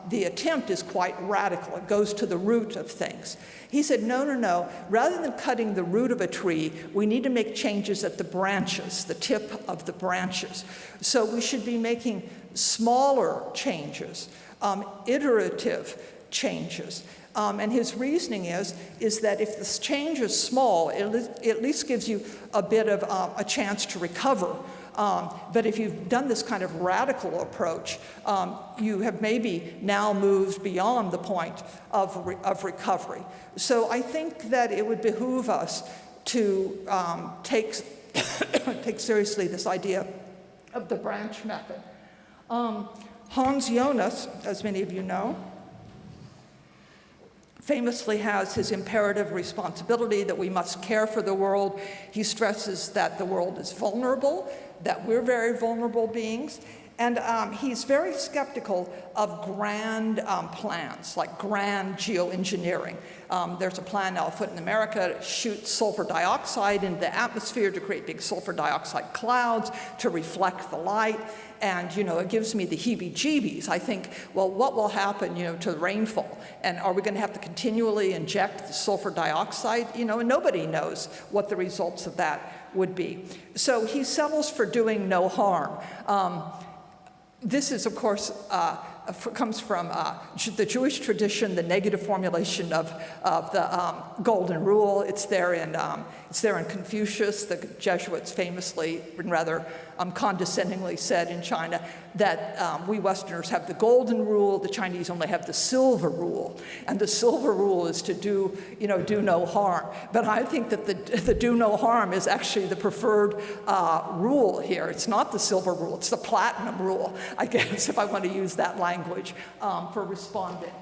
the attempt is quite radical. It goes to the root of things. He said, no. Rather than cutting the root of a tree, we need to make changes at the branches, the tip of the branches. So we should be making smaller changes, iterative changes. And his reasoning is that if this change is small, it at least gives you a bit of a chance to recover. But if you've done this kind of radical approach, you have maybe now moved beyond the point of recovery. So I think that it would behoove us to take seriously this idea of the branch method. Hans Jonas, as many of you know, famously has his imperative responsibility that we must care for the world. He stresses that the world is vulnerable, that we're very vulnerable beings, And he's very skeptical of grand plans, like grand geoengineering. There's a plan now afoot in America to shoot sulfur dioxide into the atmosphere to create big sulfur dioxide clouds to reflect the light. And, you know, it gives me the heebie-jeebies. I think, well, what will happen, you know, to the rainfall? And are we going to have to continually inject the sulfur dioxide? You know, and nobody knows what the results of that would be. So he settles for doing no harm. This is, of course, comes from the Jewish tradition, the negative formulation of the Golden Rule. It's there in Confucius. The Jesuits famously, and rather condescendingly, said in China that we Westerners have the Golden Rule, the Chinese only have the Silver Rule, and the Silver Rule is to do no harm. But I think that the do no harm is actually the preferred rule here. It's not the Silver Rule; it's the Platinum Rule, I guess, if I want to use that language for responding.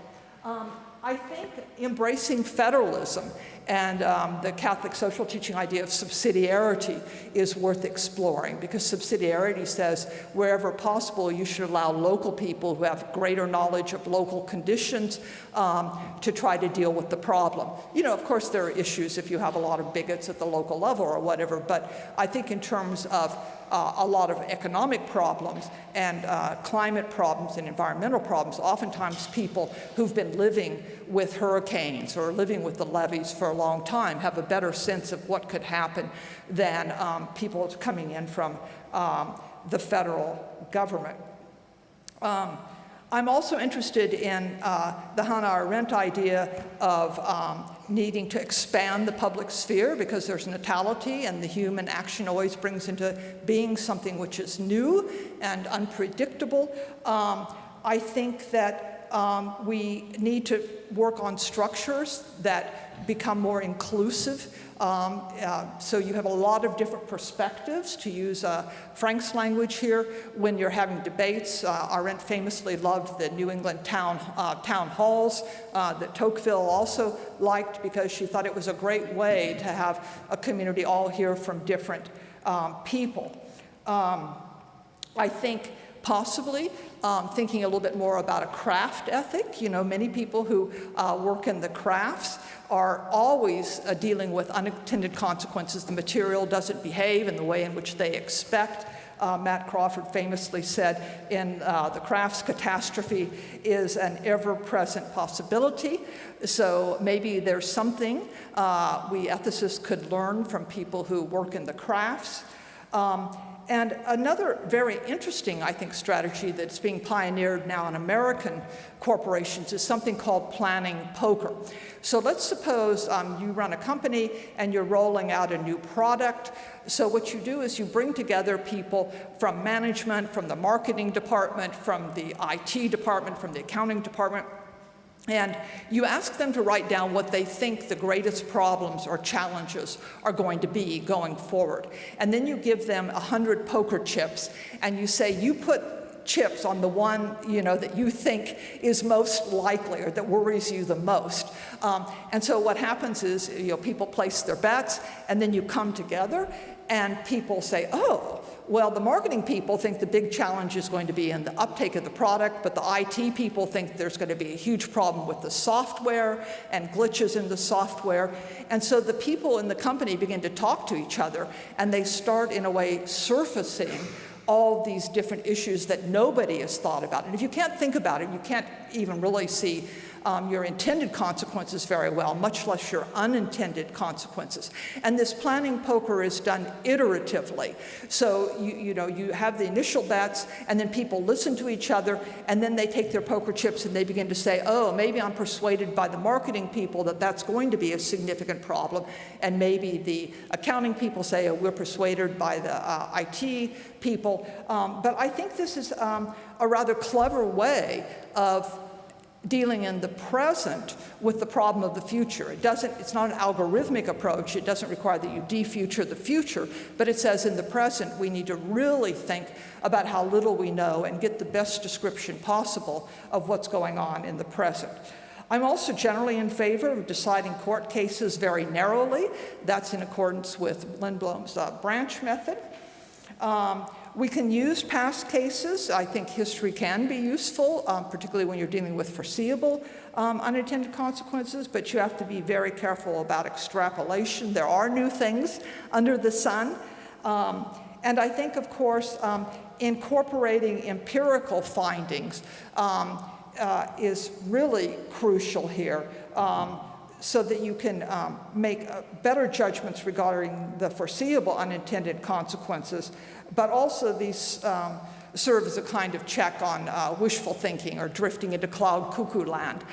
I think embracing federalism and the Catholic social teaching idea of subsidiarity is worth exploring, because subsidiarity says wherever possible you should allow local people who have greater knowledge of local conditions to try to deal with the problem. You know, of course there are issues if you have a lot of bigots at the local level or whatever, but I think in terms of a lot of economic problems and climate problems and environmental problems, oftentimes people who've been living with hurricanes or living with the levees for a long time have a better sense of what could happen than people coming in from the federal government. I'm also interested in the Hannah Arendt idea of needing to expand the public sphere, because there's natality and the human action always brings into being something which is new and unpredictable. I think that we need to work on structures that become more inclusive. So you have a lot of different perspectives, to use Frank's language here, when you're having debates. Arendt famously loved the New England town halls that Tocqueville also liked, because she thought it was a great way to have a community all hear from different people. I think possibly thinking a little bit more about a craft ethic. You know, many people who work in the crafts are always dealing with unintended consequences. The material doesn't behave in the way in which they expect. Matt Crawford famously said, in the crafts, catastrophe is an ever-present possibility. So maybe there's something we ethicists could learn from people who work in the crafts. And another very interesting, I think, strategy that's being pioneered now in American corporations is something called planning poker. So let's suppose you run a company and you're rolling out a new product. So what you do is you bring together people from management, from the marketing department, from the IT department, from the accounting department, and you ask them to write down what they think the greatest problems or challenges are going to be going forward. And then you give them 100 poker chips, and you say, you put chips on the one, you know, that you think is most likely or that worries you the most. And so what happens is, you know, people place their bets, and then you come together, and people say, oh, well, the marketing people think the big challenge is going to be in the uptake of the product, but the IT people think there's going to be a huge problem with the software and glitches in the software. And so the people in the company begin to talk to each other, and they start, in a way, surfacing all these different issues that nobody has thought about. And if you can't think about it, you can't even really see your intended consequences very well, much less your unintended consequences. And this planning poker is done iteratively. So you have the initial bets, and then people listen to each other, and then they take their poker chips and they begin to say, oh, maybe I'm persuaded by the marketing people that that's going to be a significant problem, and maybe the accounting people say, oh, we're persuaded by the IT people. But I think this is a rather clever way of dealing in the present with the problem of the future. It's not an algorithmic approach. It doesn't require that you defuture the future, but it says in the present we need to really think about how little we know and get the best description possible of what's going on in the present. I'm also generally in favor of deciding court cases very narrowly. That's in accordance with Lindblom's branch method. We can use past cases. I think history can be useful, particularly when you're dealing with foreseeable unintended consequences, but you have to be very careful about extrapolation. There are new things under the sun. And I think, of course, incorporating empirical findings is really crucial here, so that you can make better judgments regarding the foreseeable unintended consequences, but also these serve as a kind of check on wishful thinking or drifting into cloud cuckoo land.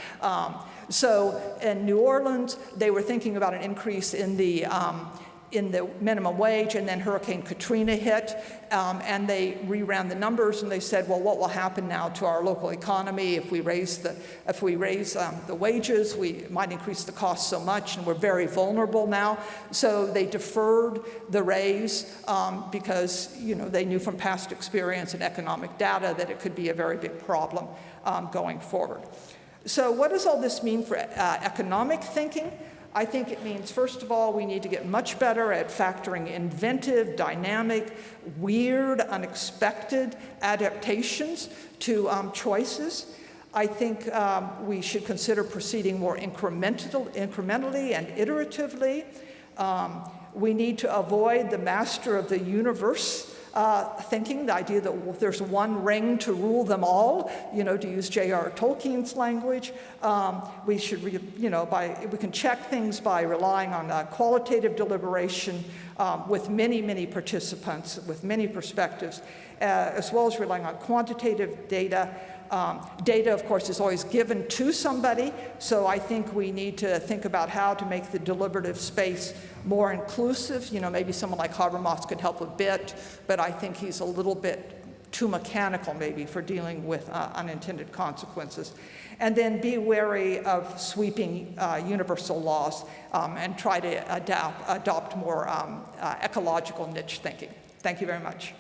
So in New Orleans, they were thinking about an increase in the minimum wage, and then Hurricane Katrina hit, and they reran the numbers, and they said, well, what will happen now to our local economy if we raise the wages? We might increase the cost so much, and we're very vulnerable now. So they deferred the raise because they knew from past experience and economic data that it could be a very big problem going forward. So what does all this mean for economic thinking? I think it means, first of all, we need to get much better at factoring inventive, dynamic, weird, unexpected adaptations to choices. I think we should consider proceeding more incrementally and iteratively. We need to avoid the master of the universe thinking, the idea that there's one ring to rule them all, to use J.R. Tolkien's language. We should, we can check things by relying on qualitative deliberation with many, many participants, with many perspectives, as well as relying on quantitative data. Data, of course, is always given to somebody, so I think we need to think about how to make the deliberative space more inclusive. Maybe someone like Habermas could help a bit, but I think he's a little bit too mechanical maybe for dealing with unintended consequences. And then be wary of sweeping universal laws and try to adopt more ecological niche thinking. Thank you very much.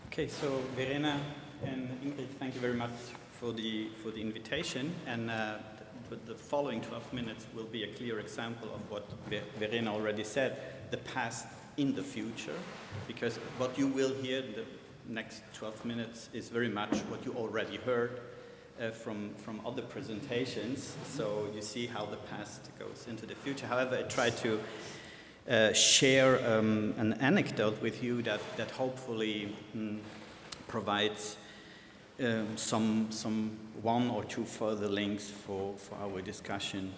Okay, so Verena and Ingrid, thank you very much for the invitation, and the following 12 minutes will be a clear example of what Verena already said, the past in the future, because what you will hear in the next 12 minutes is very much what you already heard from other presentations, so you see how the past goes into the future. However, I try to share an anecdote with you that hopefully provides some one or two further links for our discussion.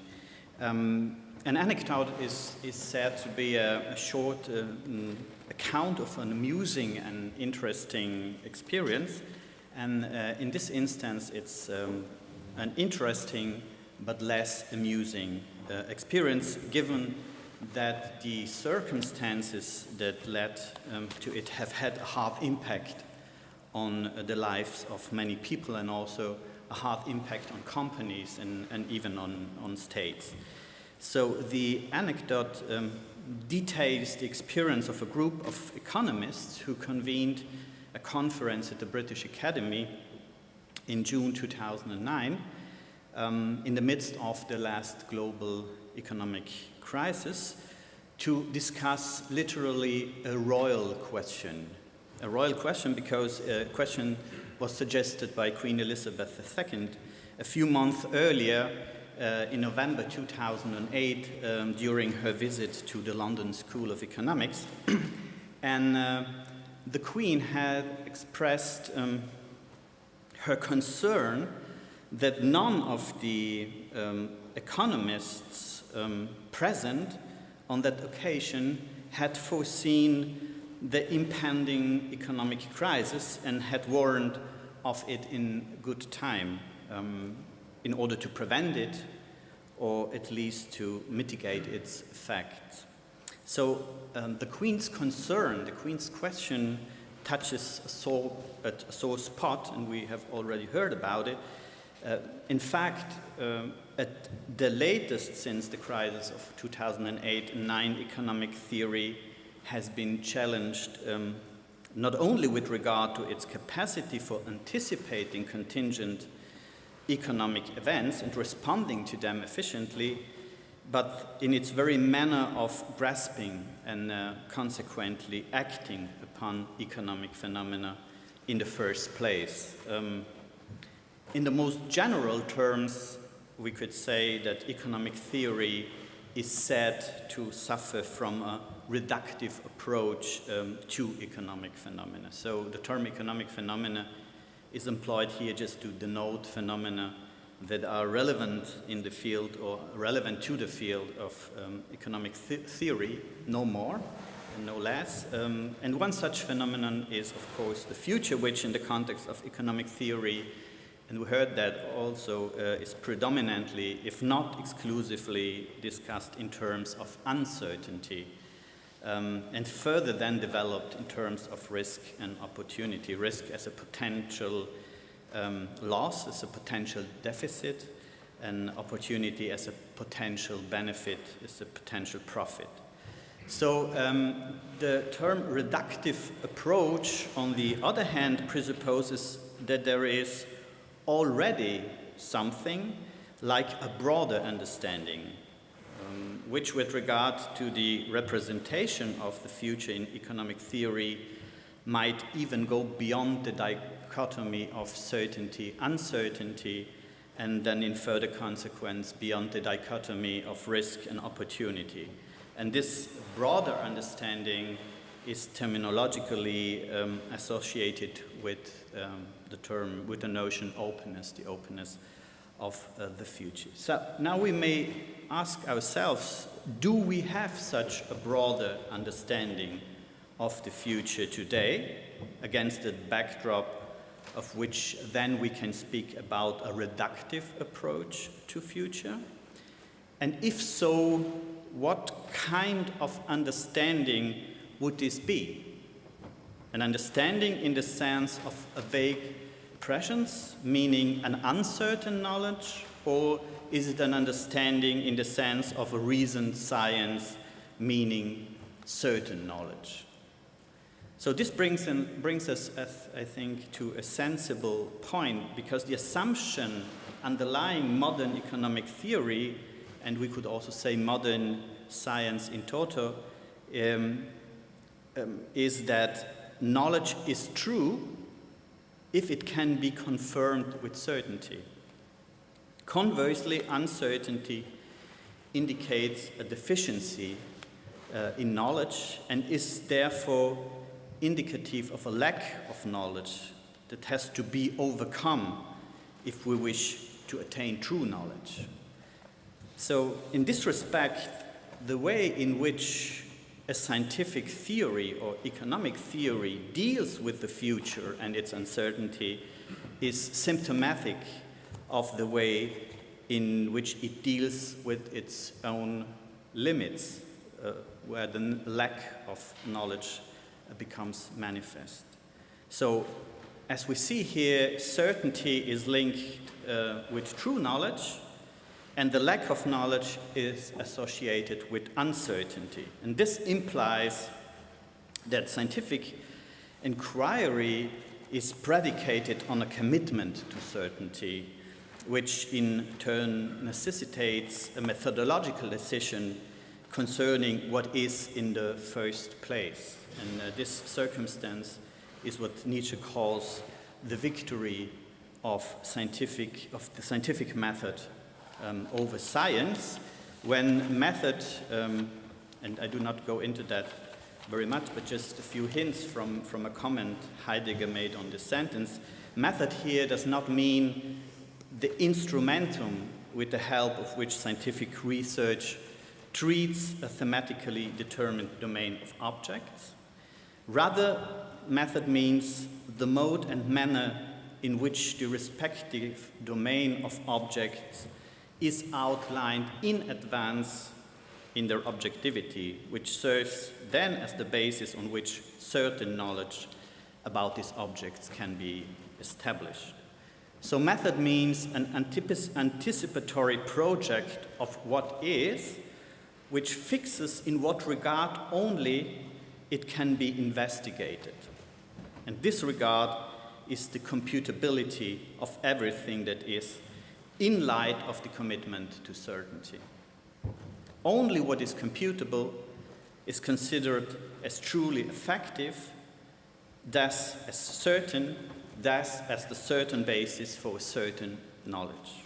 An anecdote is said to be a short account of an amusing and interesting experience, and in this instance it's an interesting but less amusing experience, given that the circumstances that led to it have had a hard impact on the lives of many people, and also a hard impact on companies and even on states. So the anecdote details the experience of a group of economists who convened a conference at the British Academy in June 2009 in the midst of the last global economic crisis, to discuss literally a royal question. A royal question because a question was suggested by Queen Elizabeth II a few months earlier in November 2008 during her visit to the London School of Economics. And the Queen had expressed her concern that none of the economists present on that occasion had foreseen the impending economic crisis and had warned of it in good time in order to prevent it, or at least to mitigate its effects. So the Queen's concern, the Queen's question touches a sore spot, and we have already heard about it. In fact, at the latest since the crisis of 2008-9, economic theory has been challenged not only with regard to its capacity for anticipating contingent economic events and responding to them efficiently, but in its very manner of grasping and consequently acting upon economic phenomena in the first place. In the most general terms, we could say that economic theory is said to suffer from a reductive approach to economic phenomena. So the term economic phenomena is employed here just to denote phenomena that are relevant in the field or relevant to the field of economic theory, no more and no less. And one such phenomenon is, of course, the future, which in the context of economic theory, and we heard that also, is predominantly, if not exclusively, discussed in terms of uncertainty, and further then developed in terms of risk and opportunity. Risk as a potential loss, as a potential deficit, and opportunity as a potential benefit, as a potential profit. So the term reductive approach, on the other hand, presupposes that there is already something like a broader understanding, which with regard to the representation of the future in economic theory might even go beyond the dichotomy of certainty, uncertainty, and then in further consequence beyond the dichotomy of risk and opportunity. And this broader understanding is terminologically associated with the term, with the notion openness, the openness of the future. So now we may ask ourselves, do we have such a broader understanding of the future today, against the backdrop of which then we can speak about a reductive approach to future? And if so, what kind of understanding would this be? An understanding in the sense of a vague prescience, meaning an uncertain knowledge, or is it an understanding in the sense of a reasoned science, meaning certain knowledge? So this brings us, I think, to a sensible point, because the assumption underlying modern economic theory, and we could also say modern science in toto, is that knowledge is true if it can be confirmed with certainty. Conversely, uncertainty indicates a deficiency in knowledge and is therefore indicative of a lack of knowledge that has to be overcome if we wish to attain true knowledge. So in this respect, the way in which a scientific theory or economic theory deals with the future and its uncertainty is symptomatic of the way in which it deals with its own limits, where the lack of knowledge becomes manifest. So, as we see here, certainty is linked with true knowledge, and the lack of knowledge is associated with uncertainty. And this implies that scientific inquiry is predicated on a commitment to certainty, which in turn necessitates a methodological decision concerning what is in the first place. And this circumstance is what Nietzsche calls the victory of the scientific method over science, when method, and I do not go into that very much, but just a few hints from a comment Heidegger made on this sentence. Method here does not mean the instrumentum with the help of which scientific research treats a thematically determined domain of objects. Rather, method means the mode and manner in which the respective domain of objects is outlined in advance in their objectivity, which serves then as the basis on which certain knowledge about these objects can be established. So method means an anticipatory project of what is, which fixes in what regard only it can be investigated. And this regard is the computability of everything that is, in light of the commitment to certainty. Only what is computable is considered as truly effective, thus as certain, thus as the certain basis for a certain knowledge.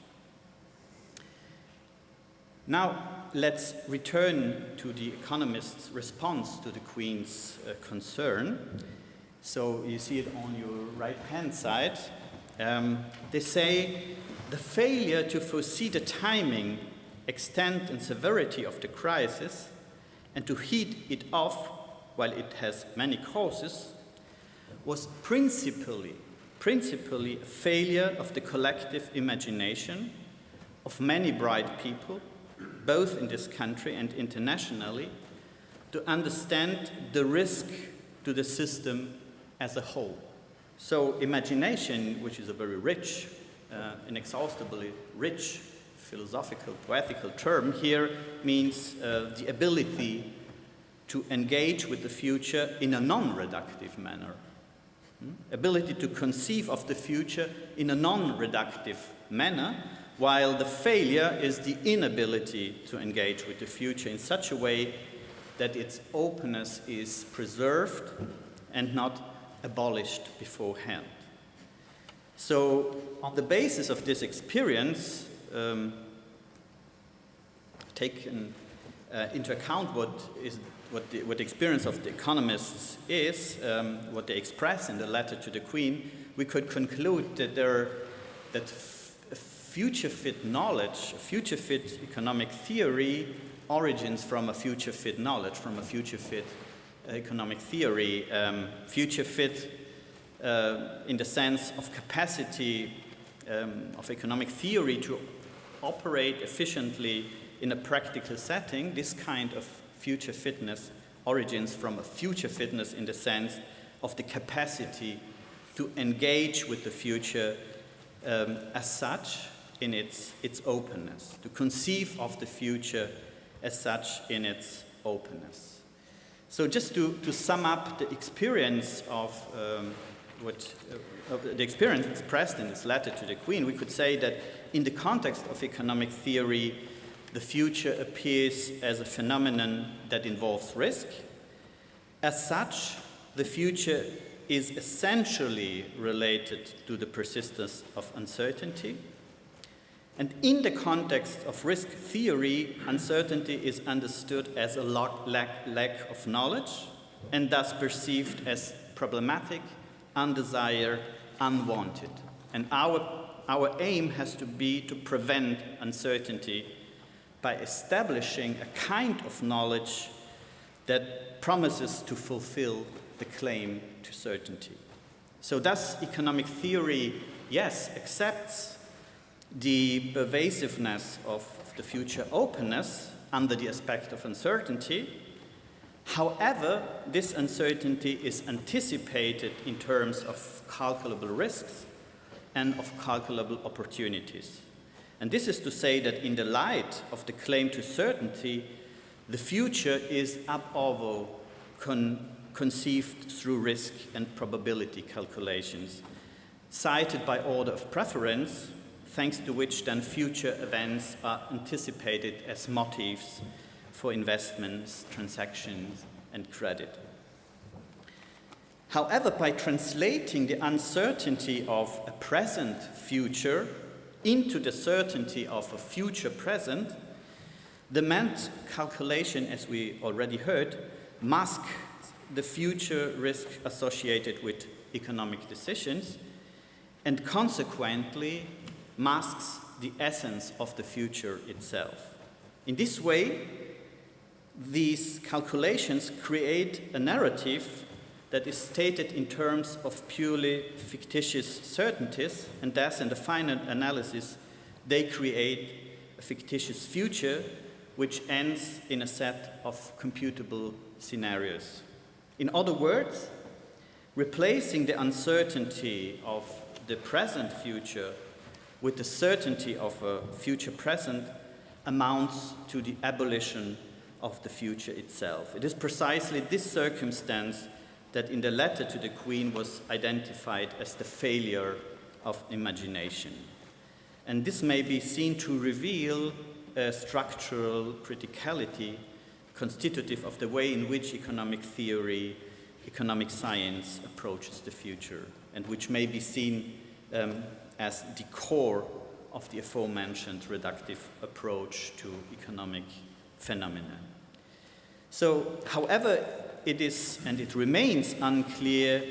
Now, let's return to the economist's response to the Queen's concern. So you see it on your right-hand side. They say, the failure to foresee the timing, extent and severity of the crisis and to head it off while it has many causes was principally a failure of the collective imagination of many bright people, both in this country and internationally, to understand the risk to the system as a whole. So imagination, which is a very rich, inexhaustibly rich, philosophical, poetical term here, means the ability to engage with the future in a non-reductive manner. Ability to conceive of the future in a non-reductive manner, while the failure is the inability to engage with the future in such a way that its openness is preserved and not abolished beforehand. So, on the basis of this experience, taken into account what the experience of the economists is, what they express in the letter to the Queen, we could conclude that future-fit knowledge, future-fit economic theory origins from a future-fit knowledge, from a future-fit economic theory, future-fit in the sense of capacity of economic theory to operate efficiently in a practical setting. This kind of future fitness origins from a future fitness in the sense of the capacity to engage with the future as such in its openness, to conceive of the future as such in its openness. So just to sum up the experience of the experience expressed in this letter to the Queen, we could say that in the context of economic theory, the future appears as a phenomenon that involves risk. As such, the future is essentially related to the persistence of uncertainty. And in the context of risk theory, uncertainty is understood as a lack of knowledge and thus perceived as problematic, undesired, unwanted. And our aim has to be to prevent uncertainty by establishing a kind of knowledge that promises to fulfill the claim to certainty. So thus, economic theory, yes, accepts the pervasiveness of the future openness under the aspect of uncertainty. However, this uncertainty is anticipated in terms of calculable risks and of calculable opportunities. And this is to say that in the light of the claim to certainty, the future is ab ovo conceived through risk and probability calculations, cited by order of preference, thanks to which then future events are anticipated as motives for investments, transactions, and credit. However, by translating the uncertainty of a present future into the certainty of a future present, the meant calculation, as we already heard, masks the future risk associated with economic decisions and consequently masks the essence of the future itself. In this way, these calculations create a narrative that is stated in terms of purely fictitious certainties, and thus in the final analysis they create a fictitious future which ends in a set of computable scenarios. In other words, replacing the uncertainty of the present future with the certainty of a future present amounts to the abolition of the future itself. It is precisely this circumstance that in the letter to the Queen was identified as the failure of imagination. And this may be seen to reveal a structural criticality constitutive of the way in which economic theory, economic science approaches the future, and which may be seen as the core of the aforementioned reductive approach to economic phenomena. So, however, it is and it remains unclear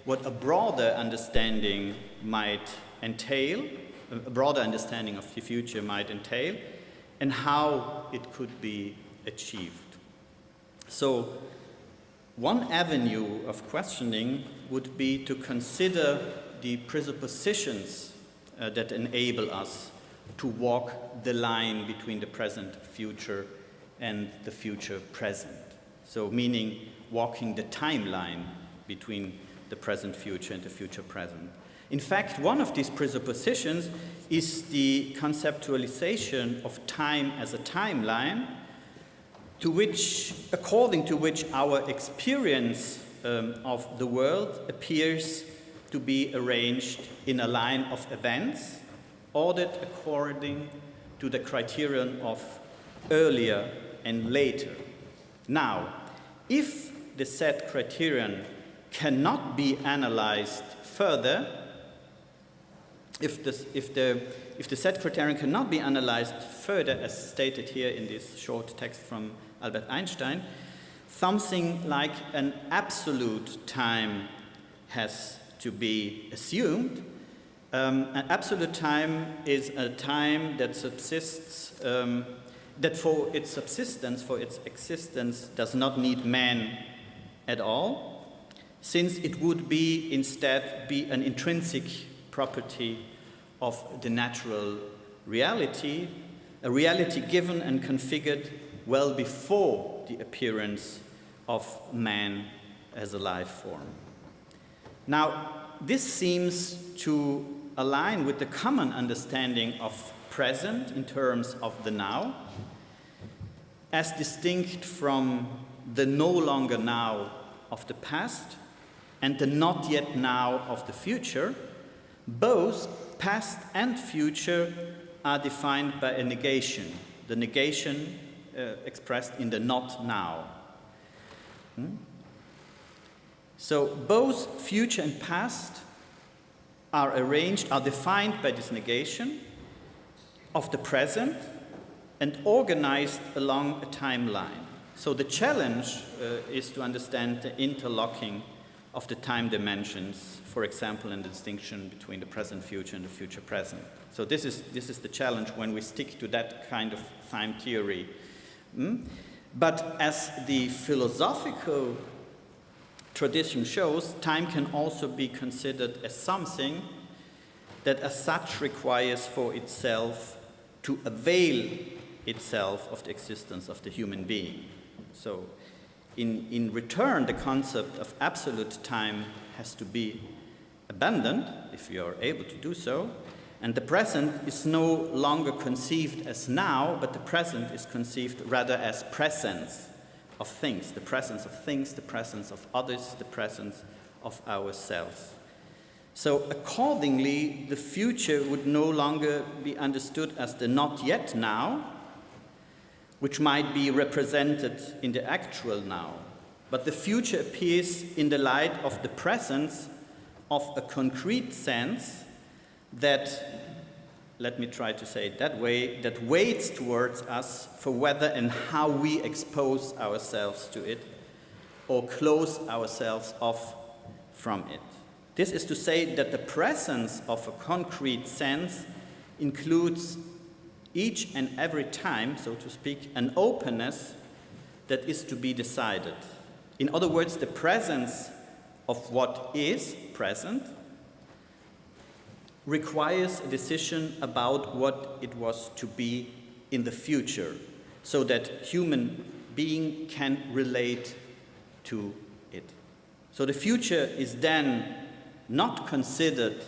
what a broader understanding might entail, a broader understanding of the future might entail, and how it could be achieved. So, one avenue of questioning would be to consider the presuppositions that enable us to walk the line between the present future and the future present. So, meaning walking the timeline between the present future and the future present. In fact, one of these presuppositions is the conceptualization of time as a timeline, according to which our experience of the world appears to be arranged in a line of events, ordered according to the criterion of earlier and later. Now, if the said criterion cannot be analyzed further, if the said criterion cannot be analyzed further, as stated here in this short text from Albert Einstein, something like an absolute time has to be assumed. An absolute time is a time that subsists, that for its subsistence, for its existence, does not need man at all, since it would instead be an intrinsic property of the natural reality, a reality given and configured well before the appearance of man as a life form. Now, this seems to align with the common understanding of present in terms of the now, as distinct from the no longer now of the past and the not yet now of the future. Both past and future are defined by a negation, the negation expressed in the not now. So both future and past are defined by this negation of the present and organized along a timeline. So the challenge is to understand the interlocking of the time dimensions, for example, in the distinction between the present future and the future present. So this is the challenge when we stick to that kind of time theory. But as the philosophical tradition shows, time can also be considered as something that as such requires for itself to avail itself of the existence of the human being. So in return, the concept of absolute time has to be abandoned, if you are able to do so, and the present is no longer conceived as now, but the present is conceived rather as presence of things, the presence of things, the presence of others, the presence of ourselves. So accordingly, the future would no longer be understood as the not yet now, which might be represented in the actual now, but the future appears in the light of the presence of a concrete sense that, let me try to say it that way, that waits towards us for whether and how we expose ourselves to it or close ourselves off from it. This is to say that the presence of a concrete sense includes each and every time, so to speak, an openness that is to be decided. In other words, the presence of what is present requires a decision about what it was to be in the future, so that human being can relate to it. So the future is then not considered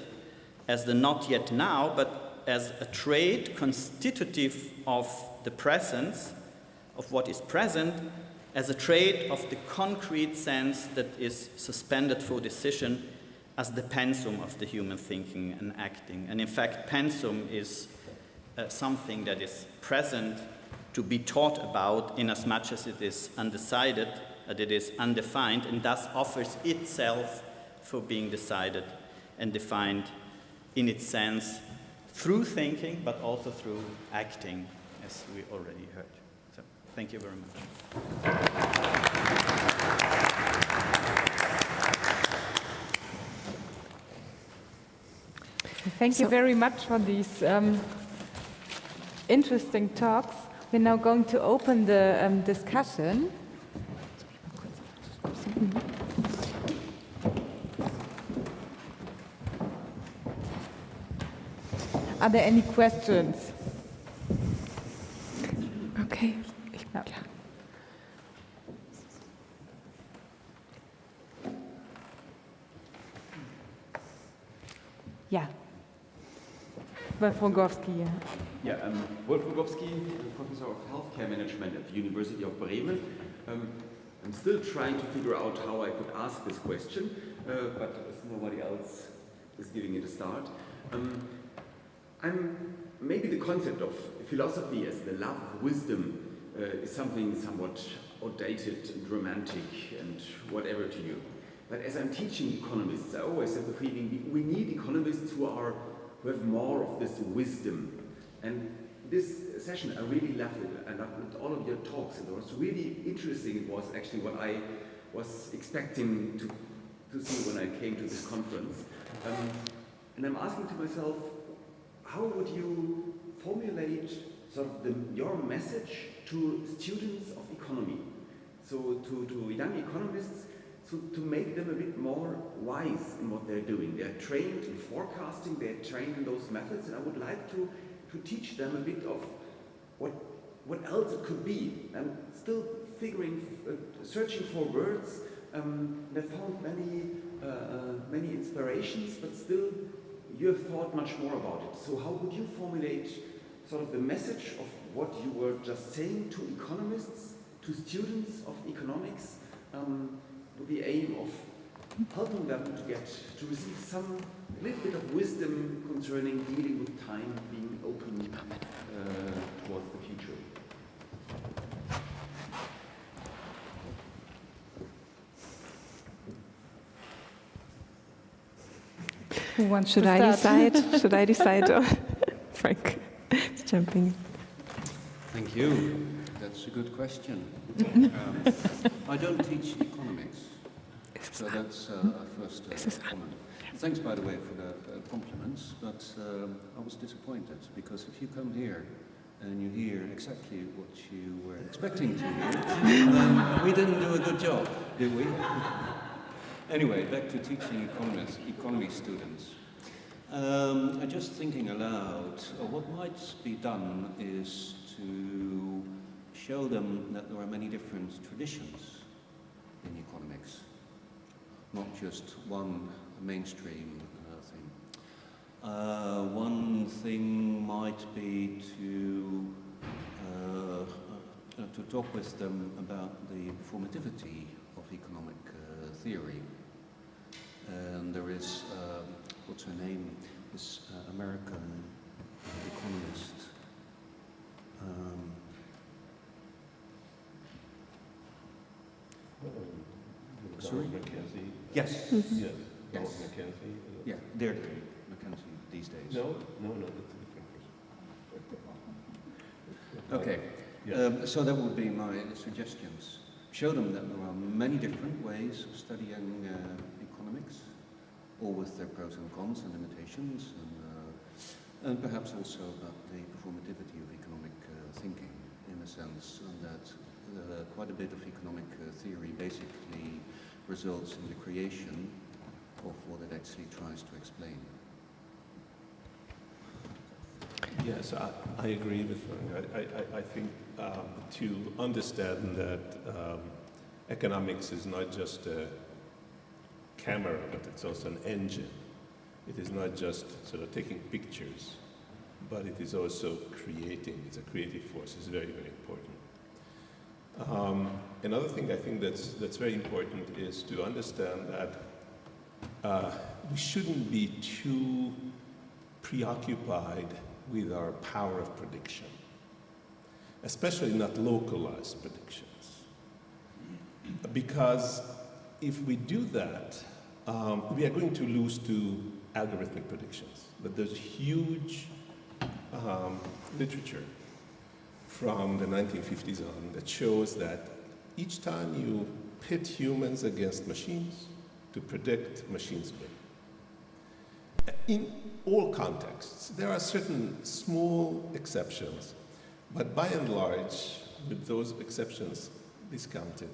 as the not yet now, but as a trait constitutive of the presence of what is present, as a trait of the concrete sense that is suspended for decision as the pensum of the human thinking and acting. And in fact, pensum is something that is present to be taught about in as much as it is undecided, that it is undefined, and thus offers itself for being decided and defined in its sense through thinking, but also through acting, as we already heard. So, thank you very much. Thank you very much for these interesting talks. We're now going to open the discussion. Are there any questions? Okay. Ja. Ja. Wolf Rogowski. Yeah, Wolf Rogowski, Professor of Healthcare Management at the University of Bremen. I'm still trying to figure out how I could ask this question, but as nobody else is giving it a start. Maybe the concept of philosophy as the love of wisdom is something somewhat outdated and romantic and whatever to you. But as I'm teaching economists, I always have the feeling we need economists who have more of this wisdom. And this session, I really loved it. I loved all of your talks. It was really interesting. It was actually what I was expecting to see when I came to this conference. And I'm asking to myself, how would you formulate sort of your message to students of economy? So to young economists, to make them a bit more wise in what they're doing. They're trained in forecasting, they're trained in those methods, and I would like to teach them a bit of what else it could be. I'm still searching for words. I found many inspirations, but still you have thought much more about it. So how would you formulate sort of the message of what you were just saying to economists, to students of economics, with the aim of helping them to receive some little bit of wisdom concerning dealing with time, being open towards the future? Who wants Should to I start? decide? Should I decide? Or Frank is jumping in. Thank you. That's a good question. I don't teach economics, so that's a first comment. Thanks, by the way, for the compliments, but I was disappointed, because if you come here and you hear exactly what you were expecting to hear, then we didn't do a good job, did we? Anyway, back to teaching economy students. I'm just thinking aloud, what might be done is to show them that there are many different traditions in economics, not just one mainstream thing. One thing might be to talk with them about the performativity of economic theory. And there is, what's her name, this American economist. Sorry? Yes. Yes. Yes. Mackenzie. Yeah, they're Mackenzie these days. No, that's a different person. Okay. Yeah. So that would be my suggestions. Show them that there are many different ways of studying economics, all with their pros and cons and limitations, and perhaps also about the performativity of economic thinking, in a sense, and that quite a bit of economic theory basically results in the creation of what it actually tries to explain. Yes, I agree with Frank. I think to understand that economics is not just a camera, but it's also an engine. It is not just sort of taking pictures, but it is also creating. It's a creative force. It's very, very important. Another thing I think that's very important is to understand that we shouldn't be too preoccupied with our power of prediction, especially not localized predictions. Because if we do that, we are going to lose to algorithmic predictions. But there's huge literature from the 1950s on that shows that each time you pit humans against machines to predict, machines win. In all contexts, there are certain small exceptions, but by and large, with those exceptions discounted,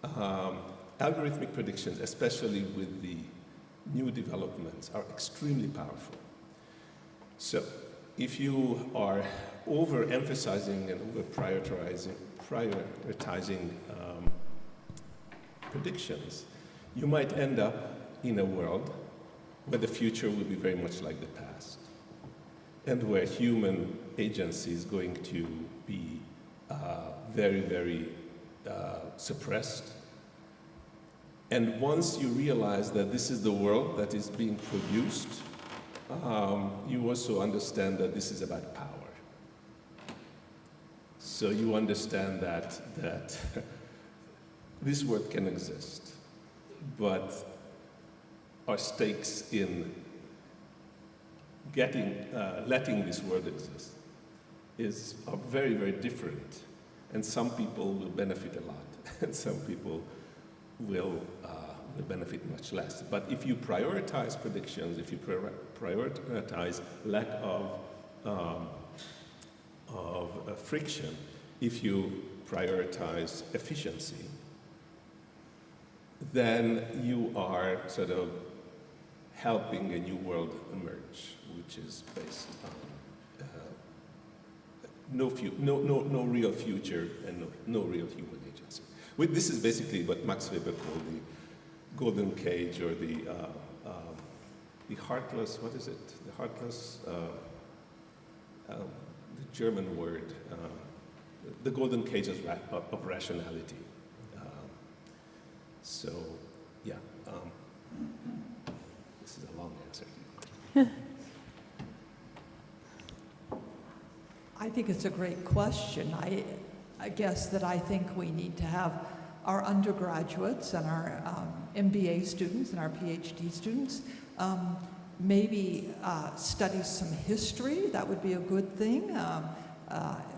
algorithmic predictions, especially with the new developments, are extremely powerful. So if you are overemphasizing and over-prioritizing predictions, you might end up in a world where the future will be very much like the past, and where human agency is going to be very, very suppressed. And once you realize that this is the world that is being produced, you also understand that this is about power. So you understand that this world can exist, but our stakes in letting this world exist are very, very different. And some people will benefit a lot, and some people will benefit much less. But if you prioritize predictions, if you prioritize lack of friction, if you prioritize efficiency, then you are sort of helping a new world emerge, which is based on no real future and no real human agency. This is basically what Max Weber called the golden cage, or the heartless, what is it? The heartless, the German word, the golden cage of rationality. So, yeah, this is a long answer. I think it's a great question. I guess that I think we need to have our undergraduates and our MBA students and our PhD students maybe study some history. That would be a good thing,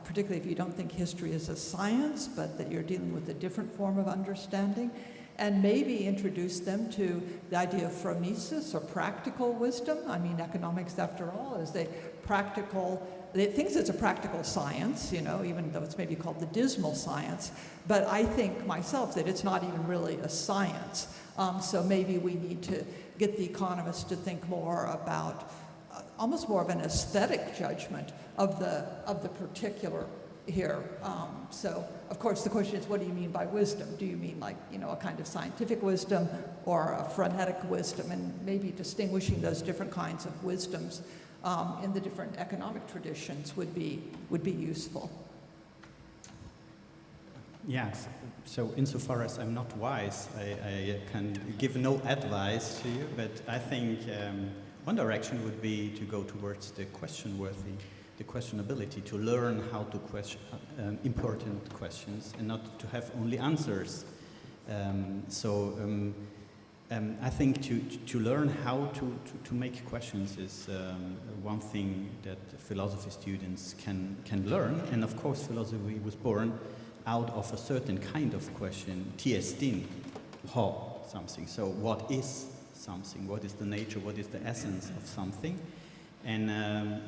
particularly if you don't think history is a science, but that you're dealing with a different form of understanding. And maybe introduce them to the idea of phronesis, or practical wisdom. I mean, economics, after all, is a practical, it thinks it's a practical science, you know, even though it's maybe called the dismal science. But I think myself that it's not even really a science. So maybe we need to get the economists to think more about almost more of an aesthetic judgment of the particular here. So, of course, the question is, what do you mean by wisdom? Do you mean, like, you know, a kind of scientific wisdom or a frenetic wisdom? And maybe distinguishing those different kinds of wisdoms in the different economic traditions would be useful. Yes. So insofar as I'm not wise, I can give no advice to you, but I think one direction would be to go towards the question-worthy, the questionability, to learn how to question important questions and not to have only answers. I think to learn how to make questions is one thing that philosophy students can learn. And of course, philosophy was born out of a certain kind of question, TSD, how something. So what is something? What is the nature? What is the essence of something? And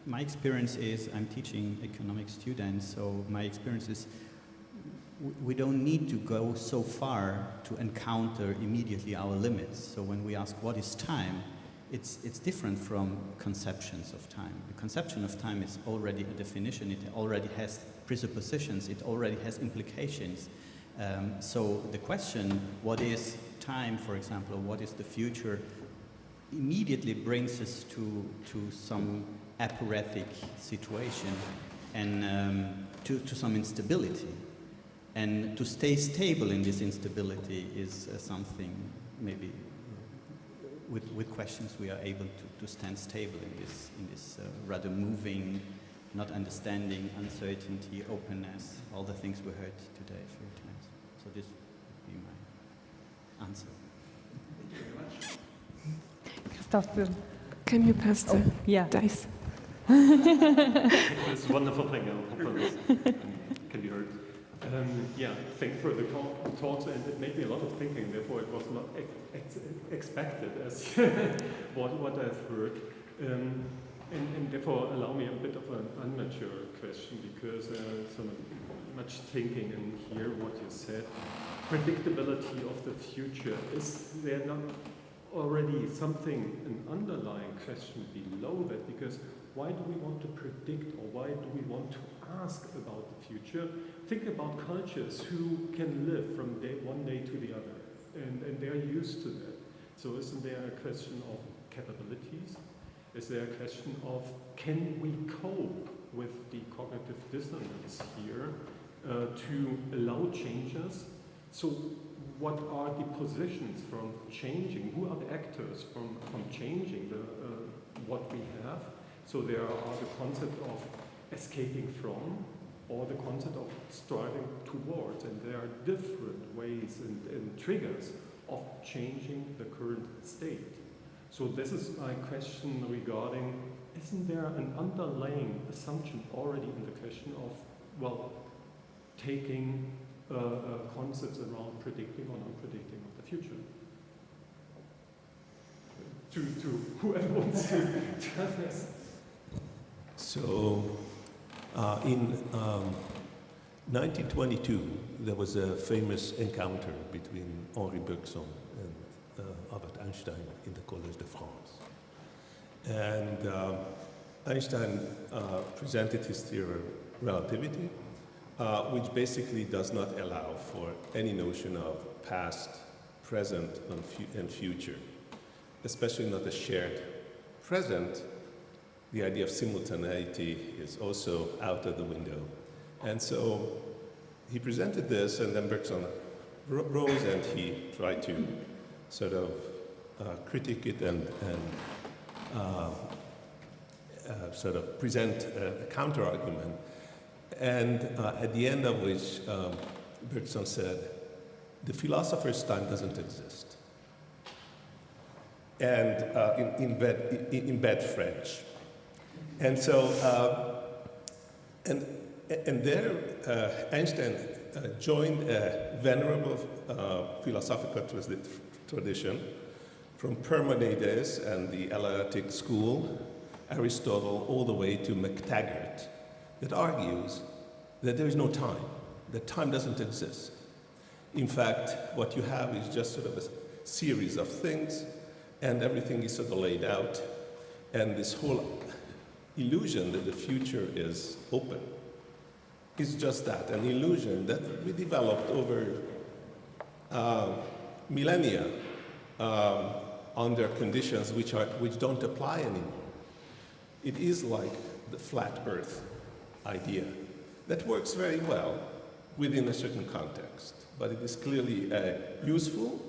my experience is, I'm teaching economic students, so my experience is we don't need to go so far to encounter immediately our limits. So when we ask what is time, it's different from conceptions of time. The conception of time is already a definition, it already has presuppositions, it already has implications. So the question, what is time, for example, or what is the future, immediately brings us to some aphoretic situation and to some instability. And to stay stable in this instability is something maybe with questions we are able to stand stable in this rather moving, not understanding, uncertainty, openness, all the things we heard today a few times. So this would be my answer. Thank you very much. Christoph Böhm. Can you pass the Yeah. dice? This wonderful thing. I hope this can be heard. Yeah, thanks for the talks, and it made me a lot of thinking. Therefore, it was not expected as what I've heard, and therefore allow me a bit of an immature question, because so much thinking and hear what you said. Predictability of the future, is there not already something, an underlying question below that? Because why do we want to predict, or why do we want to ask about the future? Think about cultures who can live from one day to the other, and they're used to that. So isn't there a question of capabilities? Is there a question of, can we cope with the cognitive dissonance here to allow changes? So what are the positions from changing? Who are the actors from changing what we have? So there are the concept of escaping from, or the concept of striving towards, and there are different ways and triggers of changing the current state. So this is my question regarding, isn't there an underlying assumption already in the question of, well, taking concepts around predicting or non-predicting of the future? To whoever wants to have this. So, in 1922, there was a famous encounter between Henri Bergson and Albert Einstein in the Collège de France. And Einstein presented his theory of relativity, which basically does not allow for any notion of past, present, and future, especially not a shared present. The idea of simultaneity is also out of the window. And so he presented this, and then Bergson rose and he tried to sort of critique it and sort of present a counter-argument. And at the end of which Bergson said, the philosopher's time doesn't exist. And in bad French. And so, and there Einstein joined a venerable philosophical tradition from Parmenides and the Eleatic school, Aristotle, all the way to MacTaggart, that argues that there is no time, that time doesn't exist. In fact, what you have is just sort of a series of things, and everything is sort of laid out, and this whole illusion that the future is open is just that, an illusion that we developed over millennia under conditions which don't apply anymore. It is like the flat Earth idea that works very well within a certain context, but it is clearly a useful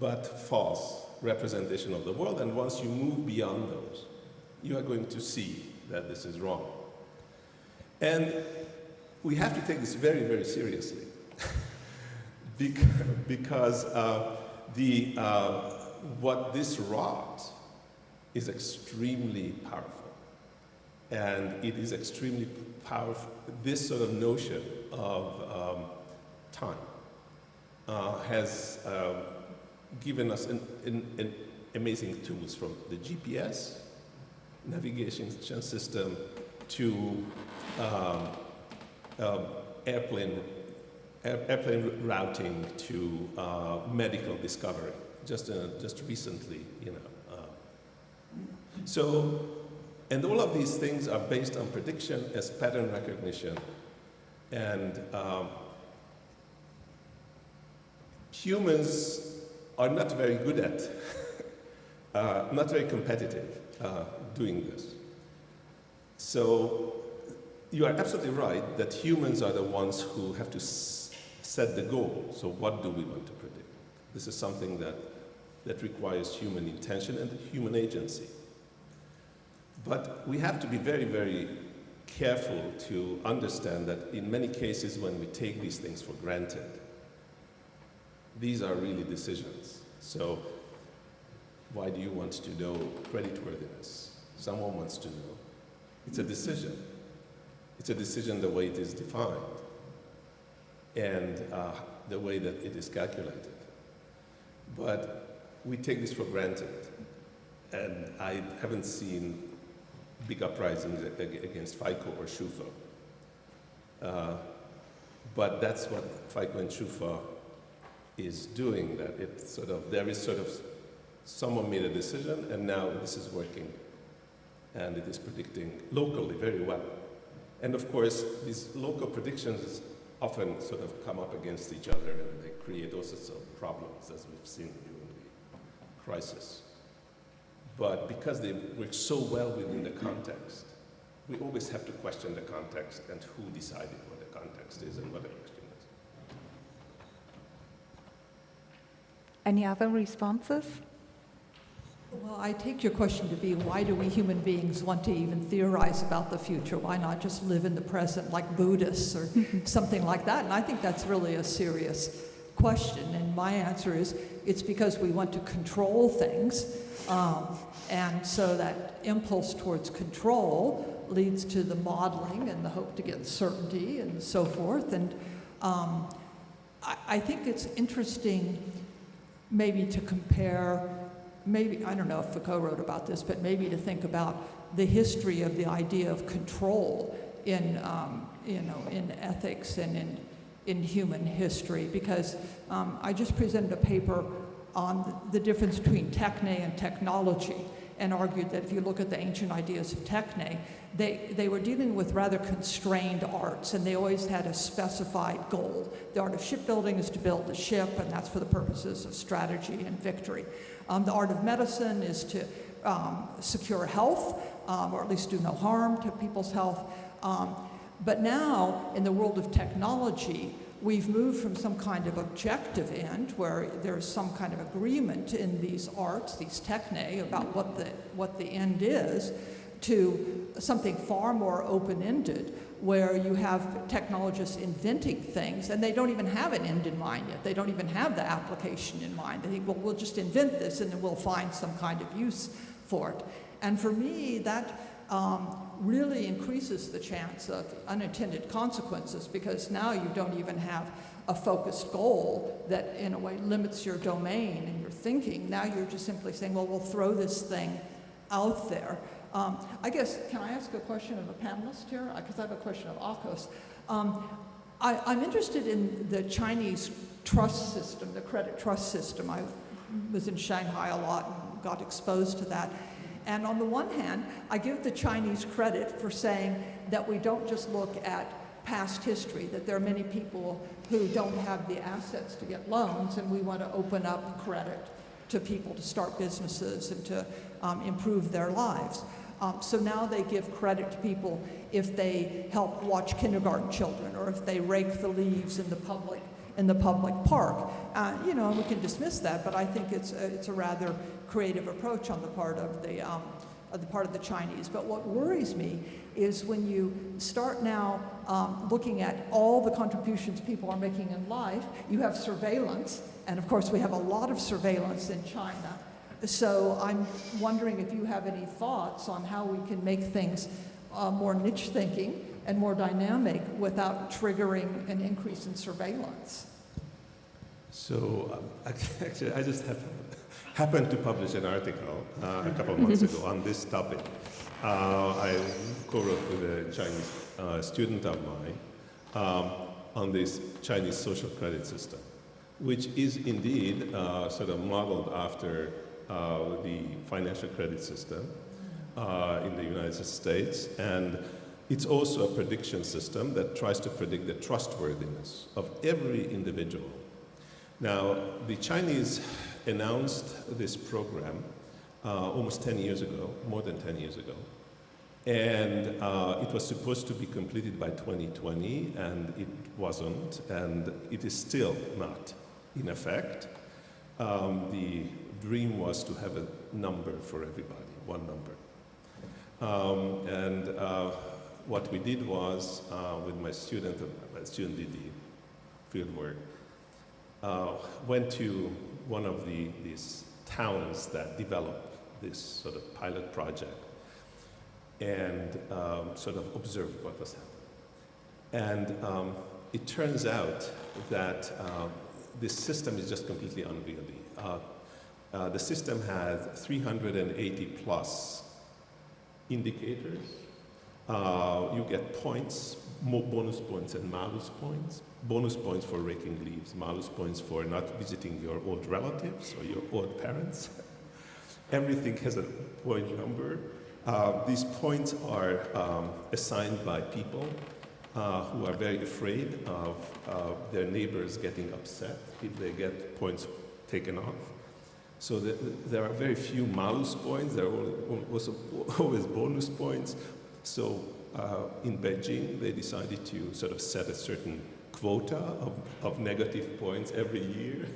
but false representation of the world, and once you move beyond those, you are going to see that this is wrong. And we have to take this very, very seriously because what this wrought is extremely powerful. And it is extremely powerful. This sort of notion of time has given us an amazing tools, from the GPS navigation system to airplane routing to medical discovery. Just recently, you know. So, and all of these things are based on prediction as pattern recognition, and humans are not very good at, not very competitive doing this. So you are absolutely right that humans are the ones who have to set the goal. So what do we want to predict? This is something that requires human intention and human agency. But we have to be very, very careful to understand that in many cases when we take these things for granted, these are really decisions. So why do you want to know creditworthiness? Someone wants to know. It's a decision. It's a decision the way it is defined and the way that it is calculated. But we take this for granted. And I haven't seen big uprisings against FICO or SHUFA. But that's what FICO and SHUFA is doing, that it's sort of, there is sort of, someone made a decision and now this is working. And it is predicting locally very well. And of course, these local predictions often sort of come up against each other and they create all sorts of problems, as we've seen during the crisis. But because they work so well within the context, we always have to question the context and who decided what the context is and what the question is. Any other responses? Well, I take your question to be, why do we human beings want to even theorize about the future? Why not just live in the present like Buddhists or something like that? And I think that's really a serious question. And my answer is, it's because we want to control things. And so that impulse towards control leads to the modeling and the hope to get certainty and so forth. And I think it's interesting maybe to compare, maybe, I don't know if Foucault wrote about this, but maybe to think about the history of the idea of control in, in ethics and in human history, because I just presented a paper on the difference between techne and technology, and argued that if you look at the ancient ideas of techne, they were dealing with rather constrained arts, and they always had a specified goal. The art of shipbuilding is to build a ship, and that's for the purposes of strategy and victory. The art of medicine is to secure health, or at least do no harm to people's health. But now, in the world of technology, we've moved from some kind of objective end, where there's some kind of agreement in these arts, these techne, about what the end is, to something far more open-ended, where you have technologists inventing things, and they don't even have an end in mind yet. They don't even have the application in mind. They think, well, we'll just invent this, and then we'll find some kind of use for it. And for me, that really increases the chance of unintended consequences, because now you don't even have a focused goal that in a way limits your domain and your thinking. Now you're just simply saying, well, we'll throw this thing out there. I guess, can I ask a question of a panelist here? Because I have a question of Akos. I'm interested in the Chinese trust system, the credit trust system. I was in Shanghai a lot and got exposed to that. And on the one hand, I give the Chinese credit for saying that we don't just look at past history, that there are many people who don't have the assets to get loans, and we want to open up credit to people to start businesses and to improve their lives. So now they give credit to people if they help watch kindergarten children, or if they rake the leaves in the public park. You know, we can dismiss that, but I think it's a rather creative approach on the part of the Chinese. But what worries me is when you start now looking at all the contributions people are making in life, you have surveillance, and of course we have a lot of surveillance in China. So I'm wondering if you have any thoughts on how we can make things more niche thinking and more dynamic without triggering an increase in surveillance. So actually, I just happened to publish an article a couple of months ago on this topic. I co-wrote with a Chinese student of mine on this Chinese social credit system, which is indeed sort of modeled after the financial credit system in the United States. And it's also a prediction system that tries to predict the trustworthiness of every individual. Now, the Chinese announced this program almost 10 years ago, more than 10 years ago. And it was supposed to be completed by 2020, and it wasn't, and it is still not in effect. The dream was to have a number for everybody, one number. What we did was, with my student did the field work, went to one of these towns that developed this sort of pilot project and sort of observed what was happening. And it turns out that this system is just completely unwieldy. The system has 380 plus indicators. You get points, bonus points and malus points. Bonus points for raking leaves, malus points for not visiting your old relatives or your old parents. Everything has a point number. These points are assigned by people who are very afraid of their neighbors getting upset if they get points taken off. So there are very few malus points, there are also always bonus points. So in Beijing, they decided to sort of set a certain quota of negative points every year,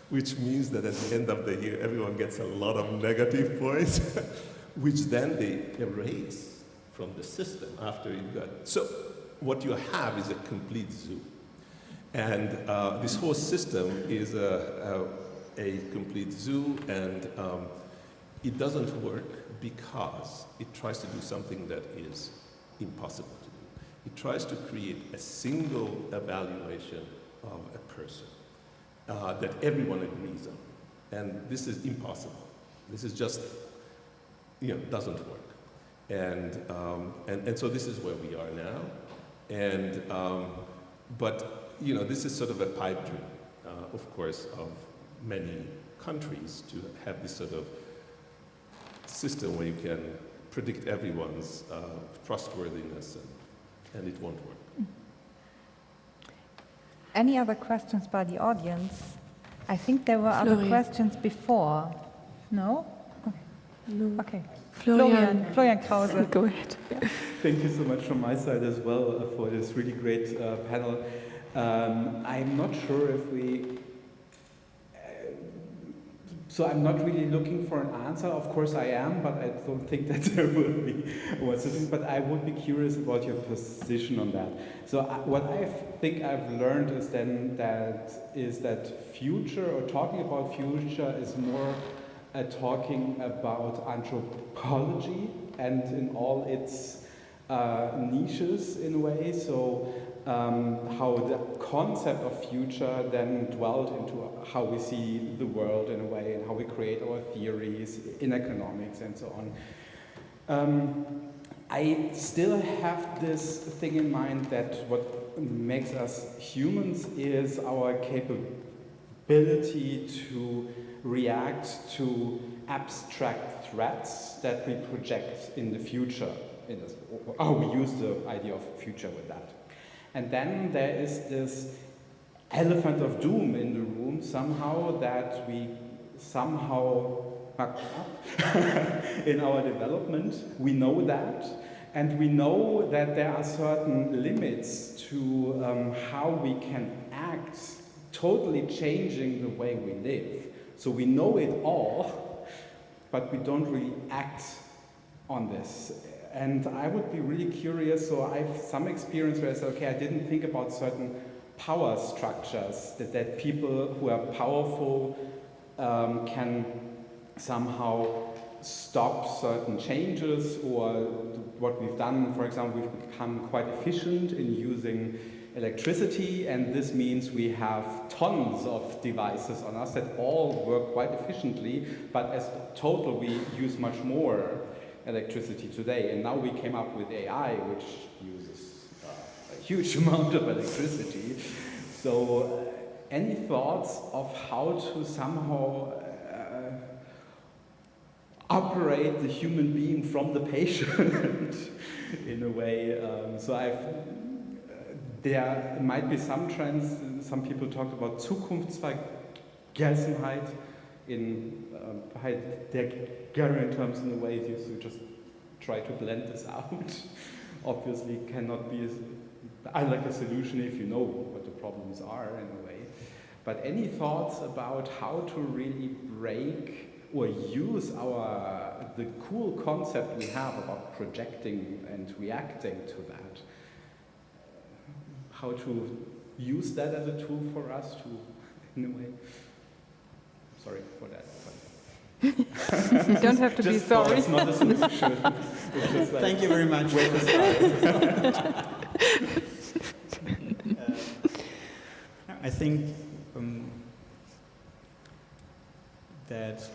which means that at the end of the year, everyone gets a lot of negative points, which then they erase from the system after you got. So what you have is a complete zoo. And this whole system is a complete zoo, and it doesn't work because it tries to do something that is impossible to do. It tries to create a single evaluation of a person that everyone agrees on. And this is impossible. This is just, doesn't work. And so this is where we are now. And, but, this is sort of a pipe dream, of course, of many countries to have this sort of system where you can predict everyone's trustworthiness, and it won't work. Any other questions by the audience? I think there were other questions before. No? No. Okay. Florian Krause. Go ahead. Yeah. Thank you so much from my side as well for this really great panel. I'm not sure if we... So I'm not really looking for an answer. Of course I am, but I don't think that there will be one solution. But I would be curious about your position on that. So what I think I've learned is then that future, or talking about future, is more talking about anthropology and in all its niches in a way. So how the concept of future then dwelled into how we see the world in a way, and how we create our theories in economics and so on. I still have this thing in mind that what makes us humans is our capability to react to abstract threats that we project in the future. How we use the idea of future with that. And then there is this elephant of doom in the room somehow that we somehow in our development, we know that. And we know that there are certain limits to how we can act, totally changing the way we live. So we know it all, but we don't really act on this. And I would be really curious, so I have some experience where I say, okay, I didn't think about certain power structures, that people who are powerful can somehow stop certain changes, or what we've done, for example, we've become quite efficient in using electricity, and this means we have tons of devices on us that all work quite efficiently, but as a total we use much more electricity today. And now we came up with AI, which uses a huge amount of electricity. So any thoughts of how to somehow operate the human being from the patient in a way? There might be some trends. Some people talked about Zukunftsvergessenheit in Heidegger terms in a way. So just try to blend this out. Obviously cannot be a solution if you know what the problems are in a way. But any thoughts about how to really break or use the cool concept we have about projecting and reacting to that? How to use that as a tool for us to, in a way? Sorry for that. You don't have to be sorry. It's not a solution. It's just like, thank you very much. I think that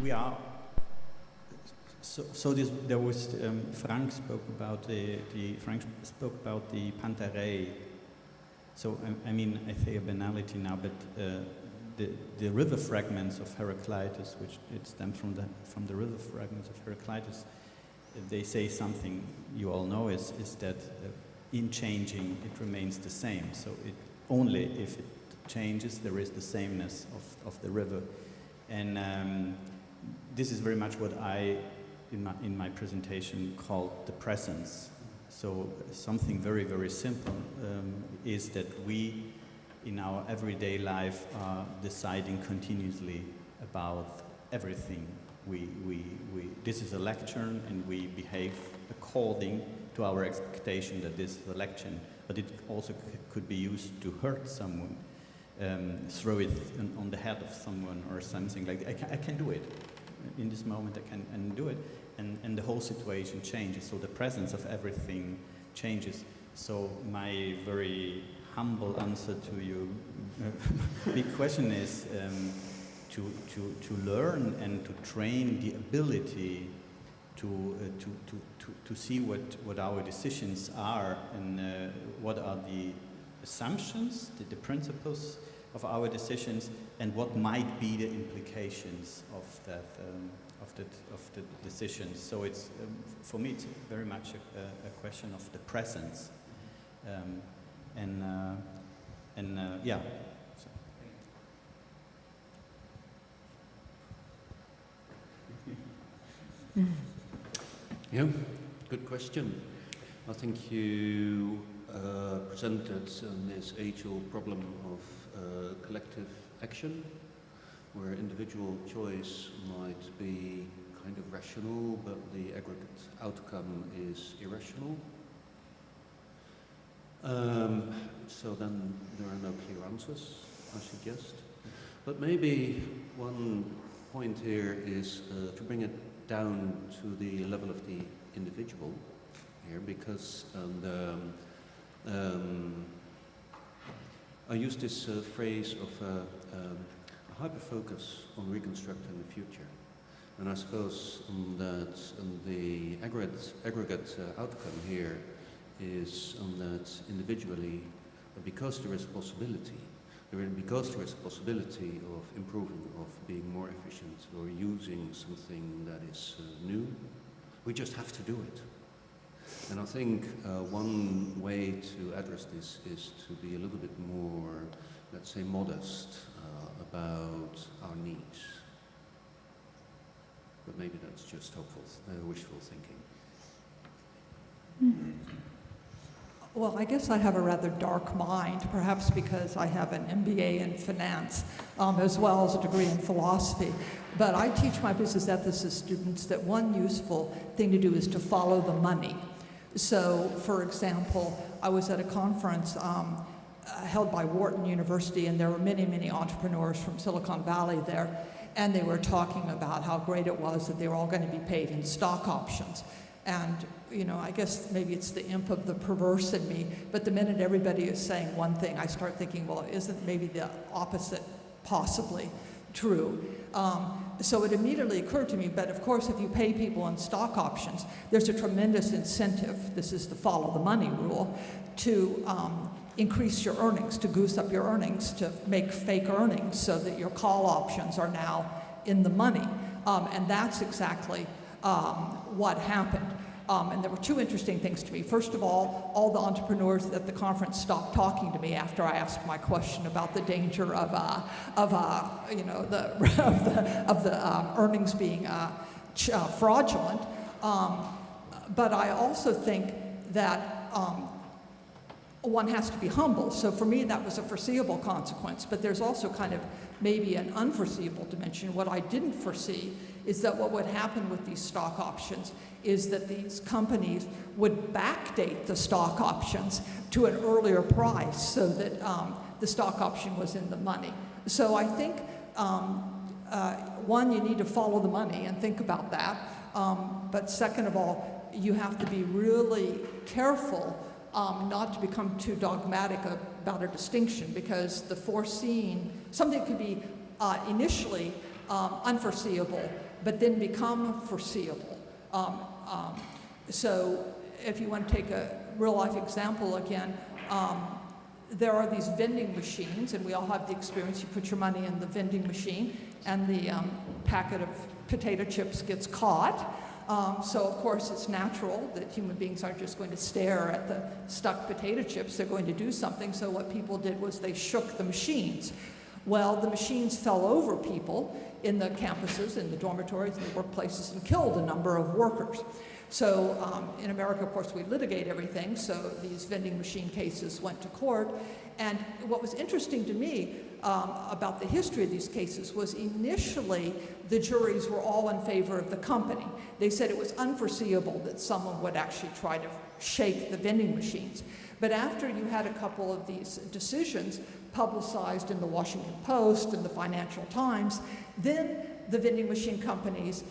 we are so this, there was Frank spoke about the Pantarei. So I mean I say a banality now, but the river fragments of Heraclitus, which it stems from the river fragments of Heraclitus, they say something you all know is that in changing it remains the same. So it only if it changes there is the sameness of the river, and this is very much what I in my presentation called the presence. So something very, very simple is that we in our everyday life are deciding continuously about everything. This is a lecture and we behave according to our expectation that this is a lecture, but it also could be used to hurt someone, throw it on the head of someone or something like that. I can do it. In this moment I can do it, and the whole situation changes, so the presence of everything changes. So my very humble answer to your big question is to learn and to train the ability to see what our decisions are and what are the assumptions, the principles of our decisions, and what might be the implications of that of the decisions. So it's for me it's very much a question of the presence, yeah. So. Yeah, good question. I think you presented this age-old problem of collective action, where individual choice might be kind of rational, but the aggregate outcome is irrational. So then there are no clear answers, I suggest. But maybe one point here is to bring it down to the level of the individual here, because I use this phrase of a hyper-focus on reconstructing the future. And I suppose that the aggregate outcome here is that individually, because there is a possibility, because there is a possibility of improving, of being more efficient, or using something that is new, we just have to do it. And I think one way to address this is to be a little bit more, let's say, modest about our needs. But maybe that's just hopeful, wishful thinking. Well, I guess I have a rather dark mind, perhaps because I have an MBA in finance, as well as a degree in philosophy. But I teach my business ethicist students that one useful thing to do is to follow the money. So, for example, I was at a conference held by Wharton University, and there were many, many entrepreneurs from Silicon Valley there, and they were talking about how great it was that they were all going to be paid in stock options. And, you know, I guess maybe it's the imp of the perverse in me, but the minute everybody is saying one thing, I start thinking, well, isn't maybe the opposite possibly true? So it immediately occurred to me, but of course, if you pay people in stock options, there's a tremendous incentive, this is the follow the money rule, to increase your earnings, to goose up your earnings, to make fake earnings so that your call options are now in the money. And that's exactly what happened. And there were two interesting things to me. First of all the entrepreneurs at the conference stopped talking to me after I asked my question about the danger of the earnings being fraudulent. But I also think that one has to be humble. So for me, that was a foreseeable consequence. But there's also kind of maybe an unforeseeable dimension. What I didn't foresee is that what would happen with these stock options is that these companies would backdate the stock options to an earlier price so that the stock option was in the money. So I think, one, you need to follow the money and think about that. But second of all, you have to be really careful not to become too dogmatic about a distinction, because the foreseen, something could be initially unforeseeable, but then become foreseeable. So if you want to take a real-life example again, there are these vending machines, and we all have the experience. You put your money in the vending machine, and the packet of potato chips gets caught. So of course it's natural that human beings aren't just going to stare at the stuck potato chips, they're going to do something. So what people did was they shook the machines. Well, the machines fell over people in the campuses, in the dormitories, in the workplaces, and killed a number of workers. So in America, of course, we litigate everything, so these vending machine cases went to court. And what was interesting to me about the history of these cases was initially the juries were all in favor of the company. They said it was unforeseeable that someone would actually try to shake the vending machines. But after you had a couple of these decisions publicized in the Washington Post and the Financial Times, then the vending machine companies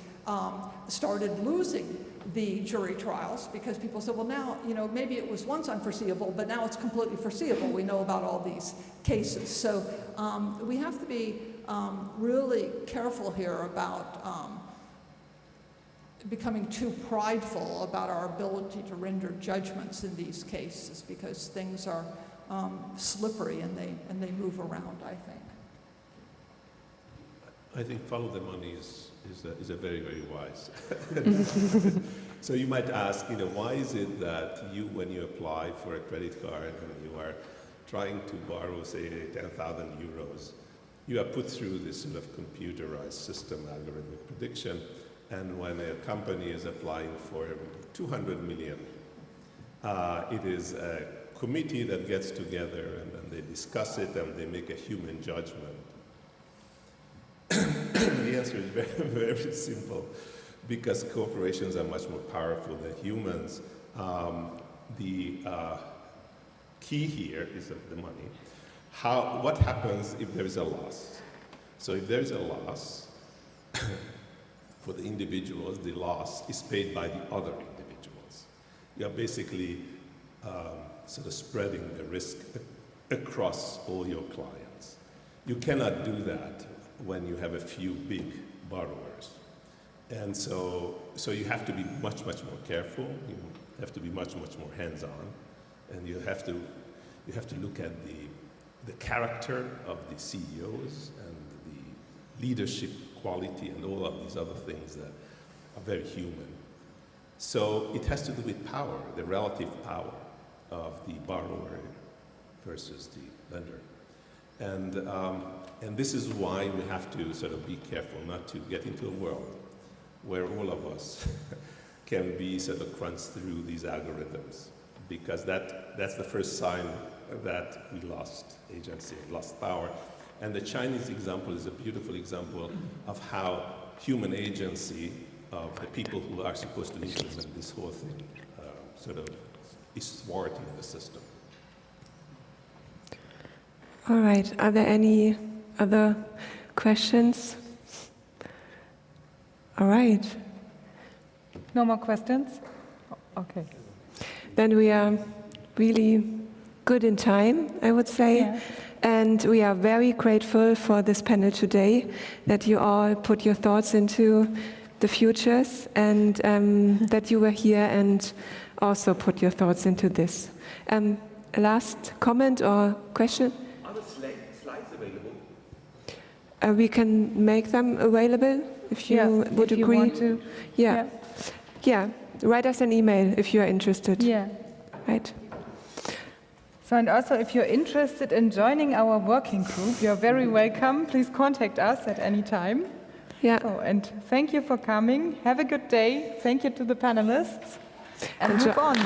started losing the jury trials, because people said, well, now, you know, maybe it was once unforeseeable, but now it's completely foreseeable. We know about all these cases. So we have to be really careful here about becoming too prideful about our ability to render judgments in these cases, because things are slippery and they move around, I think. I think follow the money is a very, very wise. So you might ask, you know, why is it that you, when you apply for a credit card and you are trying to borrow, say, 10,000 euros, you are put through this sort of computerized system, algorithmic prediction, and when a company is applying for 200 million, it is a committee that gets together and then they discuss it and they make a human judgment. The answer is very, very simple. Because corporations are much more powerful than humans, the key here is the money. What happens if there is a loss? So if there is a loss, for the individuals, the loss is paid by the other individuals. You are basically sort of spreading the risk across all your clients. You cannot do that when you have a few big borrowers. And so you have to be much, much more careful. You have to be much, much more hands-on, and you have to look at the character of the CEOs and the leadership quality and all of these other things that are very human. So it has to do with power, the relative power of the borrower versus the lender, and this is why we have to sort of be careful not to get into a world where all of us can be sort of crunched through these algorithms, because that's the first sign that we lost agency, lost power. And the Chinese example is a beautiful example of how human agency of the people who are supposed to implement this whole thing sort of is thwarting the system. All right, are there any other questions? All right. No more questions? Okay. Then we are really good in time, I would say. Yeah. And we are very grateful for this panel today, that you all put your thoughts into the futures, and that you were here and also put your thoughts into this. Last comment or question? Are the slides available? We can make them available if you would if agree. You want to. Yeah. Write us an email if you are interested. Yeah. Right. So, and also if you're interested in joining our working group, you're very welcome. Please contact us at any time. Yeah. Oh, and thank you for coming. Have a good day. Thank you to the panelists. And move on.